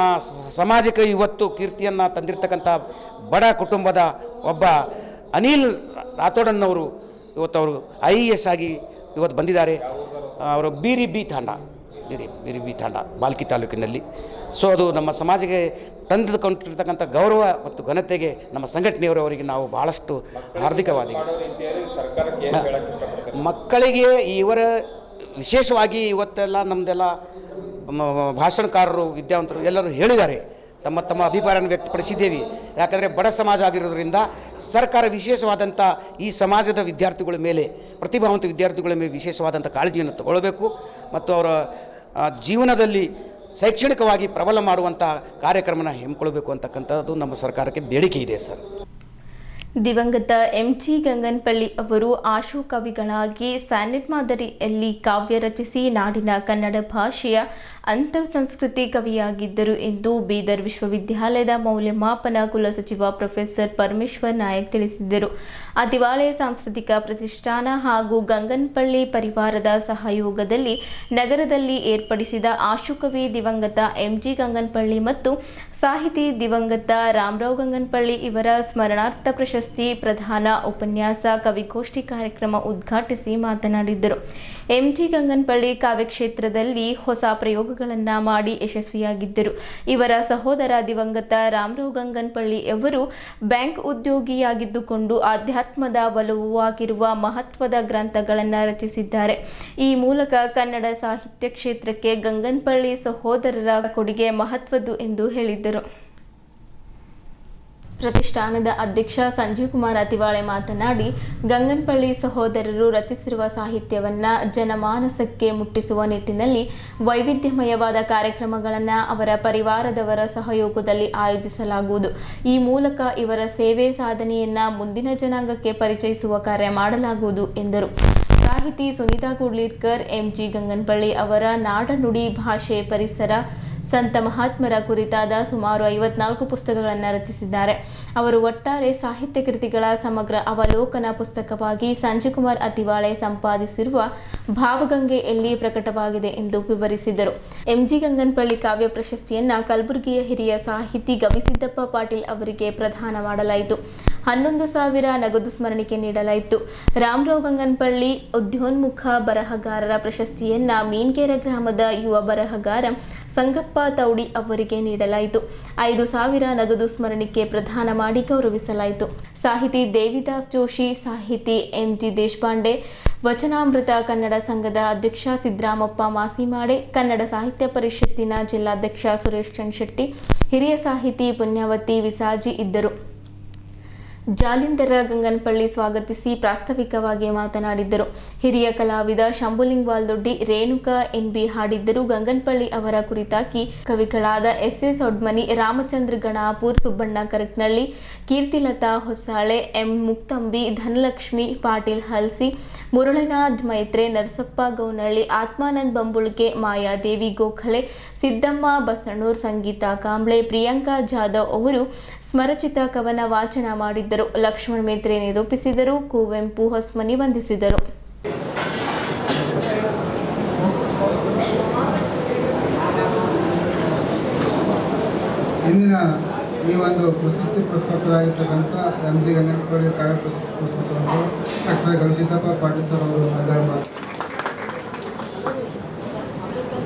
ಸಮಾಜಕ್ಕೆ ಇವತ್ತು ಕೀರ್ತಿಯನ್ನು ತಂದಿರತಕ್ಕಂಥ ಬಡ ಕುಟುಂಬದ ಒಬ್ಬ ಅನಿಲ್ ರಾಥೋಡನ್ನವರು ಇವತ್ತು ಅವರು IAS ಆಗಿ ಇವತ್ತು ಬಂದಿದ್ದಾರೆ ಅವರು ಬೀರಿಬಿ ತಾಂಡ ಬಾಲ್ಕಿ ತಾಲೂಕಿನಲ್ಲಿ ಸೊ ಅದು ನಮ್ಮ ಸಮಾಜಕ್ಕೆ ತಂದುಕೊಂಡಿರ್ತಕ್ಕಂಥ ಗೌರವ ಮತ್ತು ಘನತೆಗೆ ನಮ್ಮ ಸಂಘಟನೆಯವರು ಅವರಿಗೆ ನಾವು ಭಾಳಷ್ಟು ಹಾರ್ದಿಕವಾದಿಗಳು ಮಕ್ಕಳಿಗೆ ಇವರ ವಿಶೇಷವಾಗಿ ಇವತ್ತೆಲ್ಲ ನಮ್ಮದೆಲ್ಲ ಭಾಷಣಕಾರರು ವಿದ್ಯಾವಂತರು ಎಲ್ಲರೂ ಹೇಳಿದ್ದಾರೆ ತಮ್ಮ ತಮ್ಮ ಅಭಿಪ್ರಾಯವನ್ನು ವ್ಯಕ್ತಪಡಿಸಿದ್ದೇವೆ ಯಾಕಂದರೆ ಬಡ ಸಮಾಜ ಆಗಿರೋದ್ರಿಂದ ಸರ್ಕಾರ ವಿಶೇಷವಾದಂಥ ಈ ಸಮಾಜದ ವಿದ್ಯಾರ್ಥಿಗಳ ಮೇಲೆ ಪ್ರತಿಭಾವಂತ ವಿದ್ಯಾರ್ಥಿಗಳ ಮೇಲೆ ವಿಶೇಷವಾದಂಥ ಕಾಳಜಿಯನ್ನು ತಗೊಳ್ಬೇಕು ಮತ್ತು ಅವರ ಜೀವನದಲ್ಲಿ ಶೈಕ್ಷಣಿಕವಾಗಿ ಪ್ರಬಲ ಮಾಡುವಂಥ ಕಾರ್ಯಕ್ರಮನ ಹಮ್ಮಿಕೊಳ್ಬೇಕು ಅಂತಕ್ಕಂಥದ್ದು ನಮ್ಮ ಸರ್ಕಾರಕ್ಕೆ ಬೇಡಿಕೆ ಇದೆ ಸರ್ ದಿವಂಗತ MG ಗಂಗನಪಳ್ಳಿ ಅವರು ಆಶು ಕವಿಗಳಾಗಿ ಸ್ಯಾನೆಟ್ ಮಾದರಿಯಲ್ಲಿ ಕಾವ್ಯ ರಚಿಸಿ ನಾಡಿನ ಕನ್ನಡ ಭಾಷೆಯ ಅಂತರ್ ಸಂಸ್ಕೃತಿ ಕವಿಯಾಗಿದ್ದರು ಎಂದು ಬೀದರ್ ವಿಶ್ವವಿದ್ಯಾಲಯದ ಮೌಲ್ಯಮಾಪನ ಕುಲಸಚಿವ ಪ್ರೊಫೆಸರ್ ಪರಮೇಶ್ವರ್ ನಾಯಕ್ ತಿಳಿಸಿದರು. ಅತಿವಾಳೆ ಸಾಂಸ್ಕೃತಿಕ ಪ್ರತಿಷ್ಠಾನ ಹಾಗೂ ಗಂಗನಪಳ್ಳಿ ಪರಿವಾರದ ಸಹಯೋಗದಲ್ಲಿ ನಗರದಲ್ಲಿ ಏರ್ಪಡಿಸಿದ ಆಶುಕವಿ ದಿವಂಗತ MG ಗಂಗನಪಳ್ಳಿ ಮತ್ತು ಸಾಹಿತಿ ದಿವಂಗತ ರಾಮರಾವ್ ಗಂಗನಪಳ್ಳಿ ಇವರ ಸ್ಮರಣಾರ್ಥ ಪ್ರಶಸ್ತಿ ಪ್ರದಾನ ಉಪನ್ಯಾಸ ಕವಿಗೋಷ್ಠಿ ಕಾರ್ಯಕ್ರಮ ಉದ್ಘಾಟಿಸಿ ಮಾತನಾಡಿದರು. ಎಂಜಿ ಗಂಗನಪಳ್ಳಿ ಕಾವ್ಯಕ್ಷೇತ್ರದಲ್ಲಿ ಹೊಸ ಪ್ರಯೋಗಗಳನ್ನು ಮಾಡಿ ಯಶಸ್ವಿಯಾಗಿದ್ದರು. ಇವರ ಸಹೋದರ ದಿವಂಗತ ರಾಮರಾವ್ ಗಂಗನಪಳ್ಳಿ ಅವರು ಬ್ಯಾಂಕ್ ಉದ್ಯೋಗಿಯಾಗಿದ್ದುಕೊಂಡು ಆಧ್ಯಾತ್ಮದ ಒಲವು ಆಗಿರುವ ಮಹತ್ವದ ಗ್ರಂಥಗಳನ್ನು ರಚಿಸಿದ್ದಾರೆ. ಈ ಮೂಲಕ ಕನ್ನಡ ಸಾಹಿತ್ಯ ಕ್ಷೇತ್ರಕ್ಕೆ ಗಂಗನಪಳ್ಳಿ ಸಹೋದರರ ಕೊಡುಗೆ ಮಹತ್ವದ್ದು ಎಂದು ಹೇಳಿದ್ದರು. ಪ್ರತಿಷ್ಠಾನದ ಅಧ್ಯಕ್ಷ ಸಂಜೀವ್ ಕುಮಾರ್ ಅತಿವಾಳೆ ಮಾತನಾಡಿ, ಗಂಗನಪಳ್ಳಿ ಸಹೋದರರು ರಚಿಸಿರುವ ಸಾಹಿತ್ಯವನ್ನು ಜನಮಾನಸಕ್ಕೆ ಮುಟ್ಟಿಸುವ ನಿಟ್ಟಿನಲ್ಲಿ ವೈವಿಧ್ಯಮಯವಾದ ಕಾರ್ಯಕ್ರಮಗಳನ್ನು ಅವರ ಪರಿವಾರದವರ ಸಹಯೋಗದಲ್ಲಿ ಆಯೋಜಿಸಲಾಗುವುದು. ಈ ಮೂಲಕ ಇವರ ಸೇವೆ ಸಾಧನೆಯನ್ನು ಮುಂದಿನ ಜನಾಂಗಕ್ಕೆ ಪರಿಚಯಿಸುವ ಕಾರ್ಯ ಮಾಡಲಾಗುವುದು ಎಂದರು. ಸಾಹಿತಿ ಸುನೀತಾ ಕೂಡ್ಲಿಕರ್ ಎಂಜಿ ಗಂಗನಪಳ್ಳಿ ಅವರ ನಾಡನುಡಿ, ಭಾಷೆ, ಪರಿಸರ, ಸಂತ ಮಹಾತ್ಮರ ಕುರಿತಾದ ಸುಮಾರು 54 ಪುಸ್ತಕಗಳನ್ನು ರಚಿಸಿದ್ದಾರೆ. ಅವರು ಒಟ್ಟಾರೆ ಸಾಹಿತ್ಯ ಕೃತಿಗಳ ಸಮಗ್ರ ಅವಲೋಕನ ಪುಸ್ತಕವಾಗಿ ಸಂಜೀವ್ ಕುಮಾರ್ ಅತಿವಾಳೆ ಸಂಪಾದಿಸಿರುವ ಭಾವಗಂಗೆಯಲ್ಲಿ ಪ್ರಕಟವಾಗಿದೆ ಎಂದು ವಿವರಿಸಿದರು. ಎಂಜಿ ಗಂಗನಪಳ್ಳಿ ಕಾವ್ಯ ಪ್ರಶಸ್ತಿಯನ್ನು ಕಲಬುರಗಿಯ ಹಿರಿಯ ಸಾಹಿತಿ ಗವಿಸಿದ್ದಪ್ಪ ಪಾಟೀಲ್ ಅವರಿಗೆ ಪ್ರದಾನ ಮಾಡಲಾಯಿತು. 11,000 ನಗದು ಸ್ಮರಣಿಕೆ ನೀಡಲಾಯಿತು. ರಾಮರಾವ್ ಗಂಗನಪಳ್ಳಿ ಉದ್ಯೋನ್ಮುಖ ಬರಹಗಾರರ ಪ್ರಶಸ್ತಿಯನ್ನು ಮೀನ್ಗೆರೆ ಗ್ರಾಮದ ಯುವ ಬರಹಗಾರ ಸಂಗಪ್ಪ ತೌಡಿ ಅವರಿಗೆ ನೀಡಲಾಯಿತು. 5,000 ನಗದು ಸ್ಮರಣಿಕೆ ಪ್ರದಾನ ಮಾಡಿ ಗೌರವಿಸಲಾಯಿತು. ಸಾಹಿತಿ ದೇವಿದಾಸ್ ಜೋಶಿ, ಸಾಹಿತಿ ಎಂಜಿ ದೇಶಪಾಂಡೆ, ವಚನಾಮೃತ ಕನ್ನಡ ಸಂಘದ ಅಧ್ಯಕ್ಷ ಸಿದ್ದರಾಮಪ್ಪ ಮಾಸಿಮಾಡೆ, ಕನ್ನಡ ಸಾಹಿತ್ಯ ಪರಿಷತ್ತಿನ ಜಿಲ್ಲಾಧ್ಯಕ್ಷ ಸುರೇಶ್ ಚಂದ್ಶೆಟ್ಟಿ, ಹಿರಿಯ ಸಾಹಿತಿ ಪುಣ್ಯವತಿ ವಿಸಾಜಿ ಇದ್ದರು. ಜಾಲಿಂದರ ಗಂಗನಪಳ್ಳಿ ಸ್ವಾಗತಿಸಿ ಪ್ರಾಸ್ತಾವಿಕವಾಗಿ ಮಾತನಾಡಿದ್ದರು. ಹಿರಿಯ ಕಲಾವಿದ ಶಂಭುಲಿಂಗವಾಲ್ ದೊಡ್ಡಿ, ರೇಣುಕಾ ಎನ್ಬಿ ಹಾಡಿದ್ದರು. ಗಂಗನಪಳ್ಳಿ ಅವರ ಕುರಿತಾಗಿ ಕವಿಗಳಾದ ಎಸ್ ಒಡ್ಮನಿ, ರಾಮಚಂದ್ರ ಗಣಾಪುರ್, ಸುಬ್ಬಣ್ಣ ಕರಕ್ನಳ್ಳಿ, ಕೀರ್ತಿಲತಾ ಹೊಸಾಳೆ, ಎಂ ಮುಕ್ತಂಬಿ, ಧನಲಕ್ಷ್ಮಿ ಪಾಟೀಲ್ ಹಲ್ಸಿ, ಮುರಳೀನಾಥ್ ಮೈತ್ರೆ, ನರಸಪ್ಪ ಗೌನಳ್ಳಿ, ಆತ್ಮಾನಂದ್ ಬಂಬುಳ್ಕೆ, ಮಾಯಾದೇವಿ ಗೋಖಲೆ, ಸಿದ್ದಮ್ಮ ಬಸಣ್ಣೂರ್, ಸಂಗೀತಾ ಕಾಂಬ್ಳೆ, ಪ್ರಿಯಾಂಕಾ ಜಾಧವ್ ಅವರು ಸ್ಮರಚಿತ ಕವನ ವಾಚನ ಮಾಡಿದ್ದರು. ಲಕ್ಷ್ಮಣ್ ಮೇತ್ರೆ ನಿರೂಪಿಸಿದರು. ಕುವೆಂಪು ಹೊಸ್ಮನಿ ವಂದಿಸಿದರು. ಇಂದಿನ ಈ ಒಂದು ಪ್ರಶಸ್ತಿ ಪುರಸ್ಕೃತರಾಗಿರ್ತಕ್ಕಂಥ ಎಂಜಿ ಗಂಗನಪಳ್ಳಿ ಕಾವ್ಯ ಪ್ರಶಸ್ತಿ ಪುರಸ್ಕೃತರು ಡಾಕ್ಟರ್ ಗವಿಸಿದ್ದಪ್ಪ ಪಾಟೀಲ್ ಸರ್ ಅವರು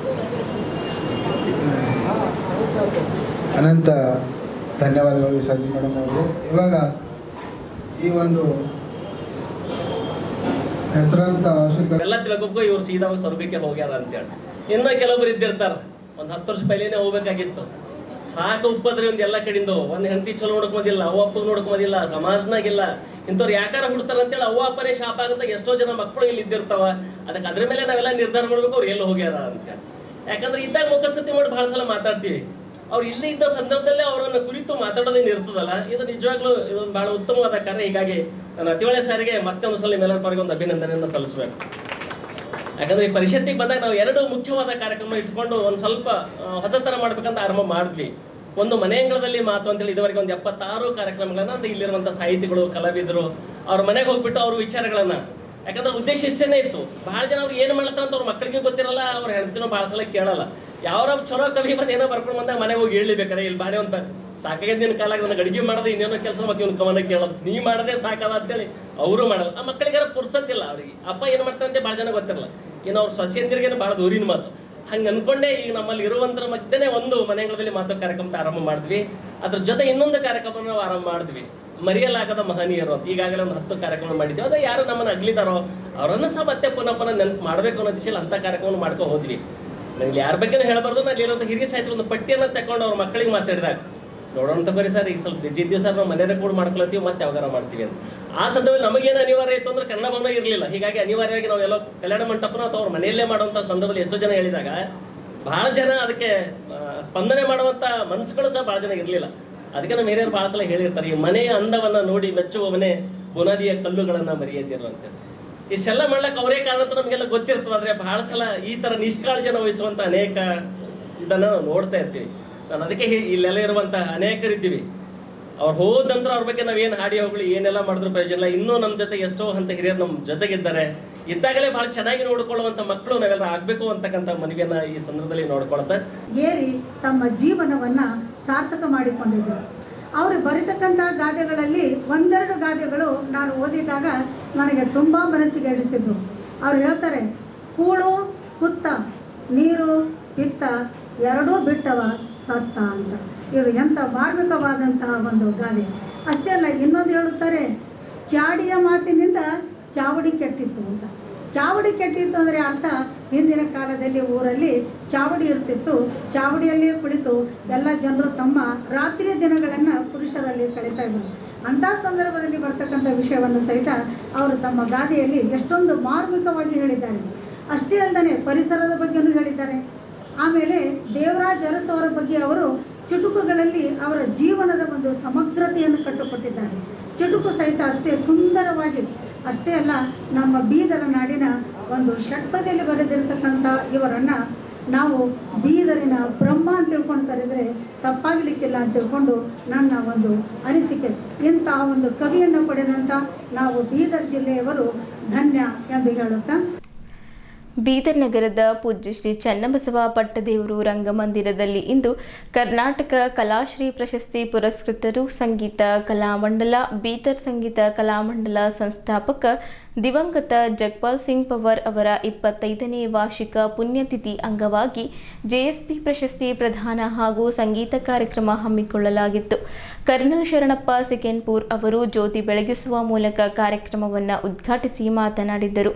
ಅನಂತ ಧನ್ಯವಾದಗಳು ವಿಸಾಜಿ ಮೇಡಮ್ ಅವರು. ಇವಾಗ ಈ ಒಂದು ಹೆಸರಂತ ಎಲ್ಲ ತಿಳ್ಕೊಬೇಕು, ಇವ್ರು ಸೀದಾ ಸ್ವರ್ಗಕ್ಕೆ ಹೋಗ್ಯಾರ ಅಂತೇಳಿ. ಇನ್ನೂ ಕೆಲವೊಬ್ರು ಇದ್ದಿರ್ತಾರ, ಒಂದು 10 ವರ್ಷ ಪೈಲೇನೆ ಹೋಗ್ಬೇಕಾಗಿತ್ತು. ಸಾಕು ಉಪ್ಪದ್ರಿ ಒಂದು ಎಲ್ಲ ಕಡೆಯಿಂದ ಒಂದು ಹೆಂಡತಿ ಚಲೋ ನೋಡ್ಕೋದಿಲ್ಲ, ಅವ್ವ ಅಪ್ಪಗೆ ನೋಡ್ಕೋದಿಲ್ಲ, ಸಮಾಜನಾಗಿಲ್ಲ. ಇಂಥವ್ರು ಯಾಕಾರ ಹುಡ್ತಾರ ಅಂತೇಳಿ ಅವ್ವ ಅಪ್ಪನೇ ಶಾಪ ಆಗುತ್ತೆ. ಎಷ್ಟೋ ಜನ ಮಕ್ಕಳು ಇಲ್ಲಿ ಇದ್ದಿರ್ತಾವ. ಅದಕ್ಕೆ ಅದ್ರ ಮೇಲೆ ನಾವೆಲ್ಲ ನಿರ್ಧಾರ ಮಾಡ್ಬೇಕು ಅವ್ರು ಎಲ್ಲಿ ಹೋಗ್ಯಾರ ಅಂತ. ಯಾಕಂದ್ರೆ ಇದ್ದಾಗ ಮುಖಸ್ಥಿತಿ ಮಾಡಿ ಬಹಳ ಸಲ ಮಾತಾಡ್ತೀವಿ. ಅವ್ರು ಇಲ್ಲಿ ಇದ್ದ ಸಂದರ್ಭದಲ್ಲೇ ಅವರನ್ನು ಕುರಿತು ಮಾತಾಡೋದೇನು ಇರ್ತದಲ್ಲ, ಇದು ನಿಜವಾಗ್ಲೂ ಇದೊಂದು ಬಹಳ ಉತ್ತಮವಾದ ಕಾರ್ಯ. ಹೀಗಾಗಿ ನಾನು ಅತಿವಳೆ ಸಾರಿಗೆ ಮತ್ತೆ ಒಂದು ಸಲ ನಿಮ್ಮೆಲ್ಲರ ಪರವಾಗಿ ಒಂದು ಅಭಿನಂದನೆಯನ್ನು ಸಲ್ಲಿಸಬೇಕು. ಯಾಕಂದ್ರೆ ಈ ಪರಿಷತ್ತಿಗೆ ಬಂದಾಗ ನಾವು 2 ಮುಖ್ಯವಾದ ಕಾರ್ಯಕ್ರಮ ಇಟ್ಕೊಂಡು ಒಂದು ಸ್ವಲ್ಪ ಹೊಸತರ ಮಾಡ್ಬೇಕಂತ ಆರಂಭ ಮಾಡಿದ್ವಿ. ಒಂದು ಮನೆ ಅಂಗಳದಲ್ಲಿ ಮಾತು ಅಂತೇಳಿ ಇದುವರೆಗೆ ಒಂದು 76 ಕಾರ್ಯಕ್ರಮಗಳನ್ನ ಅಂದ್ರೆ ಇಲ್ಲಿರುವಂಥ ಸಾಹಿತಿಗಳು, ಕಲಾವಿದರು ಅವ್ರ ಮನೆಗೆ ಹೋಗ್ಬಿಟ್ಟು ಅವ್ರ ವಿಚಾರಗಳನ್ನ, ಯಾಕಂದ್ರೆ ಉದ್ದೇಶ ಇಷ್ಟೇನೆ ಇತ್ತು. ಬಹಳ ಜನ ಅವ್ರು ಏನು ಮಾಡ್ತಾರೆ ಅಂತ ಅವ್ರ ಮಕ್ಕಳಿಗೆ ಗೊತ್ತಿರಲ್ಲ, ಅವ್ರ ಹೆಂಡತಿನೂ ಭಾಳ ಸಲ ಕೇಳಲ್ಲ. ಯಾವ ಚಲೋ ಕವಿ ಬಂದು ಏನೋ ಬರ್ಕೊಂಡು ಬಂದಾಗ ಮನೆಗೆ ಹೋಗಿ ಹೇಳಬೇಕಾರೆ ಇಲ್ಲಿ ಬಾರಿ ಅಂತ ಸಾಕಾಗಿದ್ದ ನಿನ್ನ ಕಾಲಾಗ ನನಗೆ ಅಡುಗೆ ಮಾಡೋದು ಇನ್ನೇನೋ ಕೆಲಸ ಮತ್ತೆ ಇವ್ನು ಕವನ ಕೇಳೋದು, ನೀ ಮಾಡೋದೇ ಸಾಕದ ಅಂತೇಳಿ ಅವರು ಮಾಡಲ್ಲ. ಆ ಮಕ್ಕಳಿಗಾರ ಪುರ್ಸತ್ತಿಲ್ಲ ಅವ್ರಿಗೆ. ಅಪ್ಪ ಏನು ಮಾಡ್ತಾರಂತೆ ಭಾಳ ಜನ ಗೊತ್ತಿರಲ್ಲ. ಏನೋ ಅವ್ರ ಸೊಸೆಯಂದಿರಿಗೇನು ಭಾಳ ದೂರಿನ ಮಾತು. ಹಂಗೆ ಅನ್ಕೊಂಡೇ ಈಗ ನಮ್ಮಲ್ಲಿ ಇರುವಂತರ ಮಧ್ಯೆ ಒಂದು ಮನೆಗಳಲ್ಲಿ ಮಾತು ಕಾರ್ಯಕ್ರಮ ಆರಂಭ ಮಾಡಿದ್ವಿ. ಅದ್ರ ಜೊತೆ ಇನ್ನೊಂದು ಕಾರ್ಯಕ್ರಮ ನಾವು ಆರಂಭ ಮಾಡಿದ್ವಿ, ಮರೆಯಲಾಗದ ಮಹನೀಯರು ಅಂತ. ಈಗಾಗಲೇ ಒಂದು 10 ಕಾರ್ಯಕ್ರಮ ಮಾಡಿದ್ವಿ. ಅದು ಯಾರು ನಮ್ಮನ್ನು ಅಗ್ಲಿದಾರೋ ಅವರನ್ನು ಸಹ ಮತ್ತೆ ಪುನಃ ನೆನಪು ಮಾಡಬೇಕು ಅನ್ನೋ ದಿಶೆಯಲ್ಲಿ ಅಂಥ ಕಾರ್ಯಕ್ರಮ ಮಾಡ್ಕೊಂಡು ಹೋದ್ವಿ. ನನಗೆ ಯಾರ ಬಗ್ಗೆನೂ ಹೇಳಬಾರ್ದು. ನಾನು ಇರೋದು ಹಿರಿಯ ಸಾಹಿತ್ಯ ಒಂದು ಪಟ್ಟಿಯನ್ನು ತಗೊಂಡು ಅವ್ರ ಮಕ್ಕಳಿಗೆ ಮಾತಾಡಿದಾಗ, ನೋಡೋಣ ತಗೋರಿ ಸರ್, ಈಗ ಸ್ವಲ್ಪ ಬಿಜಿ ಇದ್ದೀವಿ ಸರ್, ನಾವು ಮನೆಯೇ ಕೂಡ ಮಾಡ್ಕೊಳ್ತೀವಿ, ಮತ್ತೆ ಯಾವಾಗಾರ ಮಾಡ್ತೀವಿ ಅಂತ. ಆ ಸಂದರ್ಭದಲ್ಲಿ ನಮಗೇನು ಅನಿವಾರ್ಯ ಇತ್ತು ಅಂದ್ರೆ ಕನ್ನಡ ಭವನ ಇರಲಿಲ್ಲ. ಹೀಗಾಗಿ ಅನಿವಾರ್ಯವಾಗಿ ನಾವೆಲ್ಲ ಕಲ್ಯಾಣ ಮಂಟಪನ ಅಥವಾ ಅವ್ರ ಮನೆಯಲ್ಲೇ ಮಾಡುವಂಥ ಸಂದರ್ಭದಲ್ಲಿ ಎಷ್ಟೋ ಜನ ಹೇಳಿದಾಗ ಭಾಳ ಜನ ಅದಕ್ಕೆ ಸ್ಪಂದನೆ ಮಾಡುವಂಥ ಮನಸ್ಸುಗಳು ಸಹ ಭಾಳ ಜನ ಇರಲಿಲ್ಲ. ಅದಕ್ಕೆ ನಮ್ಮ ಹಿರಿಯರು ಭಾಳ ಸಲ ಹೇಳಿರ್ತಾರೆ, ಈ ಮನೆಯ ಅಂದವನ್ನು ನೋಡಿ ಮೆಚ್ಚುವ ಮನೆ ಬುನಾದಿಯ ಕಲ್ಲುಗಳನ್ನು ಮರೆಯದಿರು ಅಂತೇಳಿ. ಇಷ್ಟೆಲ್ಲ ಮಾಡ್ಲಿಕ್ಕೆ ಅವರೇ ಕಾದಂತ ನಮಗೆಲ್ಲ ಗೊತ್ತಿರ್ತದೆ. ಆದರೆ ಭಾಳ ಸಲ ಈ ಥರ ನಿಷ್ಕಾಳಜಿಯನ್ನು ವಹಿಸುವಂಥ ಅನೇಕ ಇದನ್ನು ನಾವು ನೋಡ್ತಾ ಇರ್ತೀವಿ. ನಾನು ಅದಕ್ಕೆ ಇಲ್ಲೆಲ್ಲ ಇರುವಂಥ ಅನೇಕರಿದ್ದೀವಿ, ಅವ್ರು ಹೋದ ನಂತರ ಅವ್ರ ಬಗ್ಗೆ ನಾವೇನು ಹಾಡಿ ಹೋಗಲಿ ಏನೆಲ್ಲ ಮಾಡಿದ್ರು ಪ್ರಯೋಜನ ಇಲ್ಲ. ಇನ್ನೂ ನಮ್ಮ ಜೊತೆ ಎಷ್ಟೋ ಅಂತ ಹಿರಿಯರು ನಮ್ಮ ಜೊತೆಗಿದ್ದಾರೆ. ಇದ್ದಾಗಲೇ ಭಾಳ ಚೆನ್ನಾಗಿ ನೋಡಿಕೊಳ್ಳುವಂಥ ಮಕ್ಕಳು ನಾವೆಲ್ಲ ಆಗಬೇಕು ಅಂತಕ್ಕಂಥ ಮನವಿಯನ್ನು ಈ ಸಂದರ್ಭದಲ್ಲಿ ನೋಡ್ಕೊಳ್ತಾ ಏರಿ ತಮ್ಮ ಜೀವನವನ್ನು ಸಾರ್ಥಕ ಮಾಡಿಕೊಂಡಿದ್ದರು. ಅವರು ಬರೀತಕ್ಕಂಥ ಗಾದೆಗಳಲ್ಲಿ 1-2 ಗಾದೆಗಳು ನಾನು ಓದಿದಾಗ ನನಗೆ ತುಂಬ ಮನಸ್ಸಿಗೆ ಹಿಡಿಸಿದ್ದು. ಅವ್ರು ಹೇಳ್ತಾರೆ, ಕೂಳು ಹುತ್ತ ನೀರು ಪಿತ್ತ ಎರಡೂ ಬಿಟ್ಟವ ಸತ್ತ ಅಂತ. ಇದು ಎಂಥ ಮಾರ್ಮಿಕವಾದಂತಹ ಒಂದು ಗಾದೆ. ಅಷ್ಟೇ ಅಲ್ಲ, ಇನ್ನೊಂದು ಹೇಳುತ್ತಾರೆ, ಚಾಡಿಯ ಮಾತಿನಿಂದ ಚಾವಡಿ ಕೆಟ್ಟಿತ್ತು ಅಂತ. ಚಾವಡಿ ಕೆಟ್ಟಿತ್ತು ಅಂದರೆ ಅರ್ಥ, ಹಿಂದಿನ ಕಾಲದಲ್ಲಿ ಊರಲ್ಲಿ ಚಾವಡಿ ಇರ್ತಿತ್ತು. ಚಾವಡಿಯಲ್ಲೇ ಕುಳಿತು ಎಲ್ಲ ಜನರು ತಮ್ಮ ರಾತ್ರಿಯ ದಿನಗಳನ್ನು ಪುರುಷರಲ್ಲಿ ಕಳೀತಾ ಇದ್ದರು. ಅಂಥ ಸಂದರ್ಭದಲ್ಲಿ ಬರ್ತಕ್ಕಂಥ ವಿಷಯವನ್ನು ಸಹಿತ ಅವರು ತಮ್ಮ ಗಾದೆಯಲ್ಲಿ ಎಷ್ಟೊಂದು ಮಾರ್ಮಿಕವಾಗಿ ಹೇಳಿದ್ದಾರೆ. ಅಷ್ಟೇ ಅಲ್ಲದೆ ಪರಿಸರದ ಬಗ್ಗೆಯೂ ಹೇಳಿದ್ದಾರೆ. ಆಮೇಲೆ ದೇವರಾಜ್ ಅರಸು ಅವರ ಬಗ್ಗೆ ಅವರು ಚುಟುಕುಗಳಲ್ಲಿ ಅವರ ಜೀವನದ ಒಂದು ಸಮಗ್ರತೆಯನ್ನು ಕಟ್ಟಿಕೊಟ್ಟಿದ್ದಾರೆ. ಚುಟುಕು ಸಹಿತ ಅಷ್ಟೇ ಸುಂದರವಾಗಿ. ಅಷ್ಟೇ ಅಲ್ಲ, ನಮ್ಮ ಬೀದರ ನಾಡಿನ ಒಂದು ಷಟ್ಪದಿಯಲ್ಲಿ ಬರೆದಿರತಕ್ಕಂಥ ಇವರನ್ನು ನಾವು ಬೀದರಿನ ಬ್ರಹ್ಮ ಅಂತ ತಿಳ್ಕೊಂಡು ಕರೆದರೆ ತಪ್ಪಾಗಲಿಕ್ಕಿಲ್ಲ ಅಂತ ತಿಳ್ಕೊಂಡು ನನ್ನ ಒಂದು ಅನಿಸಿಕೆ. ಇಂಥ ಒಂದು ಕವಿಯನ್ನು ಪಡೆದಂಥ ನಾವು ಬೀದರ್ ಜಿಲ್ಲೆಯವರು ಧನ್ಯ ಎಂದು ಹೇಳುತ್ತಾ, ಬೀದರ್ ನಗರದ ಪೂಜ್ಯ ಶ್ರೀ ಚನ್ನಬಸವ ಪಟ್ಟದೇವರು ರಂಗಮಂದಿರದಲ್ಲಿ ಇಂದು ಕರ್ನಾಟಕ ಕಲಾಶ್ರೀ ಪ್ರಶಸ್ತಿ ಪುರಸ್ಕೃತರು ಸಂಗೀತ ಕಲಾಮಂಡಲ ಬೀದರ್ ಸಂಗೀತ ಕಲಾಮಂಡಲ ಸಂಸ್ಥಾಪಕ ದಿವಂಗತ ಜಗ್ಪಾಲ್ ಸಿಂಗ್ ಪವರ್ ಅವರ 25ನೇ ವಾರ್ಷಿಕ ಪುಣ್ಯತಿಥಿ ಅಂಗವಾಗಿ ಜೆಎಸ್ಪಿ ಪ್ರಶಸ್ತಿ ಪ್ರದಾನ ಹಾಗೂ ಸಂಗೀತ ಕಾರ್ಯಕ್ರಮ ಹಮ್ಮಿಕೊಳ್ಳಲಾಗಿತ್ತು. ಕರ್ನಲ್ ಶರಣಪ್ಪ ಸಿಕೆನ್ಪುರ್ ಅವರು ಜ್ಯೋತಿ ಬೆಳಗಿಸುವ ಮೂಲಕ ಕಾರ್ಯಕ್ರಮವನ್ನು ಉದ್ಘಾಟಿಸಿ ಮಾತನಾಡಿದರು.